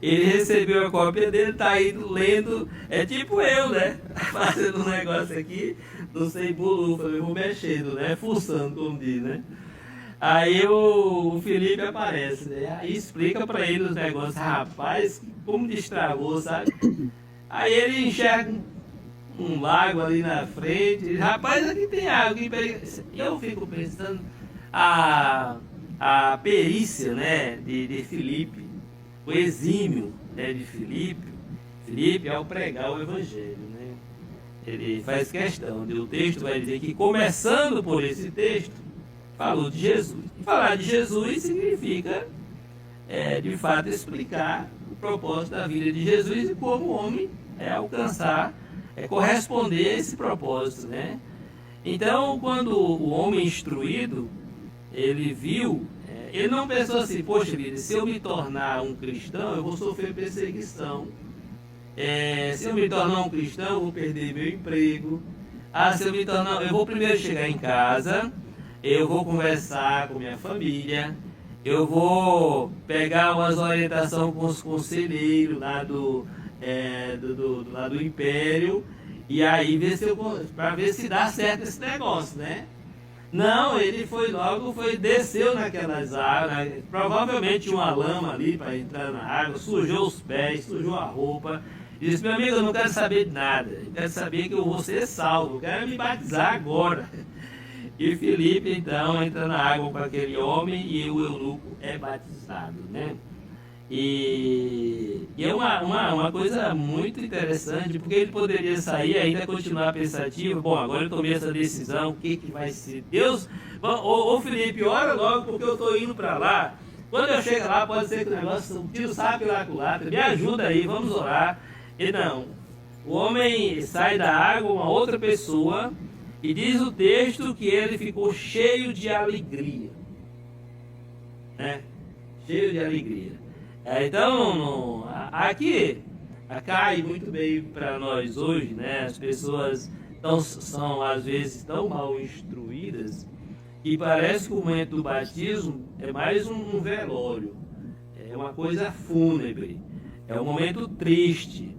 ele recebeu a cópia dele, tá indo lendo, é tipo eu, né? Fazendo um negócio aqui, não sei bolufa, eu vou mexendo, né? Fuçando, como diz, né? Aí o Felipe aparece, né? Aí explica pra ele os negócios, rapaz, como destravou, sabe? Aí ele enxerga um lago ali na frente, diz, rapaz, aqui tem água. Eu fico pensando, a perícia, né, de Filipe, o exímio, né, de Filipe ao pregar o evangelho, né? Ele faz questão, o texto vai dizer que começando por esse texto, falou de Jesus. E falar de Jesus significa, de fato, explicar o propósito da vida de Jesus e como o homem alcançar, corresponder a esse propósito, né? Então, quando o homem instruído, ele viu, ele não pensou assim, poxa vida, se eu me tornar um cristão, eu vou sofrer perseguição. Se eu me tornar um cristão, eu vou perder meu emprego. Se eu me tornar, eu vou primeiro chegar em casa, eu vou conversar com minha família, eu vou pegar umas orientações com os conselheiros lá lá do Império, e aí para ver se dá certo esse negócio, né? Não, ele desceu naquelas águas, né? Provavelmente tinha uma lama ali para entrar na água, sujou os pés, sujou a roupa, e disse: meu amigo, eu não quero saber de nada, eu quero saber que eu vou ser salvo, eu quero me batizar agora. E Filipe então entra na água com aquele homem e o eunuco é batizado, né? E é uma coisa muito interessante, porque ele poderia sair e ainda continuar pensativo. Bom, agora eu tomei essa decisão, o que vai ser? Deus, ô Felipe, ora logo porque eu estou indo para lá. Quando eu chegar lá, pode ser que o negócio, o tiro sabe lá com lata, me ajuda aí, vamos orar. E não, o homem sai da água, uma outra pessoa, e diz o texto que ele ficou cheio de alegria, né? Cheio de alegria. Então, aqui cai muito bem para nós hoje, né? As pessoas são às vezes tão mal instruídas que parece que o momento do batismo é mais um velório, é uma coisa fúnebre, é um momento triste,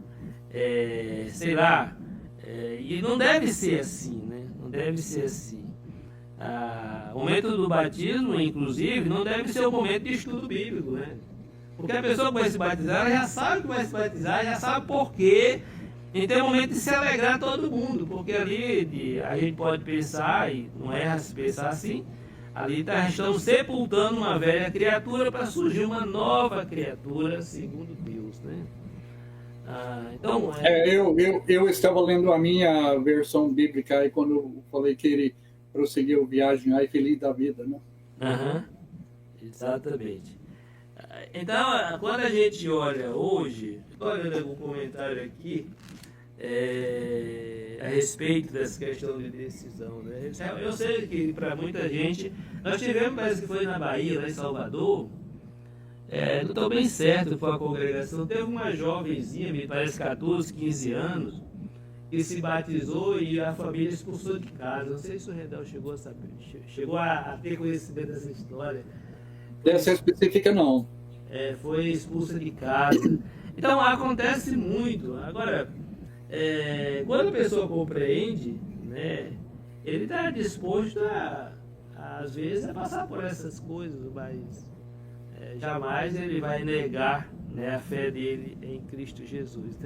sei lá, e não deve ser assim, né? Não deve ser assim. O momento do batismo, inclusive, não deve ser o momento de estudo bíblico, né? Porque a pessoa que vai se batizar, ela já sabe que vai se batizar, já sabe por quê. Então é o momento de se alegrar todo mundo, porque ali a gente pode pensar, e não erra se pensar assim, ali estamos sepultando uma velha criatura para surgir uma nova criatura segundo Deus, né? Então, eu estava lendo a minha versão bíblica aí quando eu falei que ele prosseguiu a viagem aí feliz da vida, né? Exatamente. Então, quando a gente olha hoje, estou olhando algum comentário aqui a respeito dessa questão de decisão, né? Eu sei que para muita gente, nós tivemos, parece que foi na Bahia, lá em Salvador, não estou bem certo com a congregação, teve uma jovenzinha, me parece 14, 15 anos, que se batizou e a família expulsou de casa. Não sei se o Redel chegou a saber, chegou a ter conhecimento dessa história. Dessa específica não. Foi expulsa de casa. Então acontece muito. Agora, quando a pessoa compreende, né, ele está disposto às vezes, a passar por essas coisas, mas jamais ele vai negar, né, a fé dele em Cristo Jesus.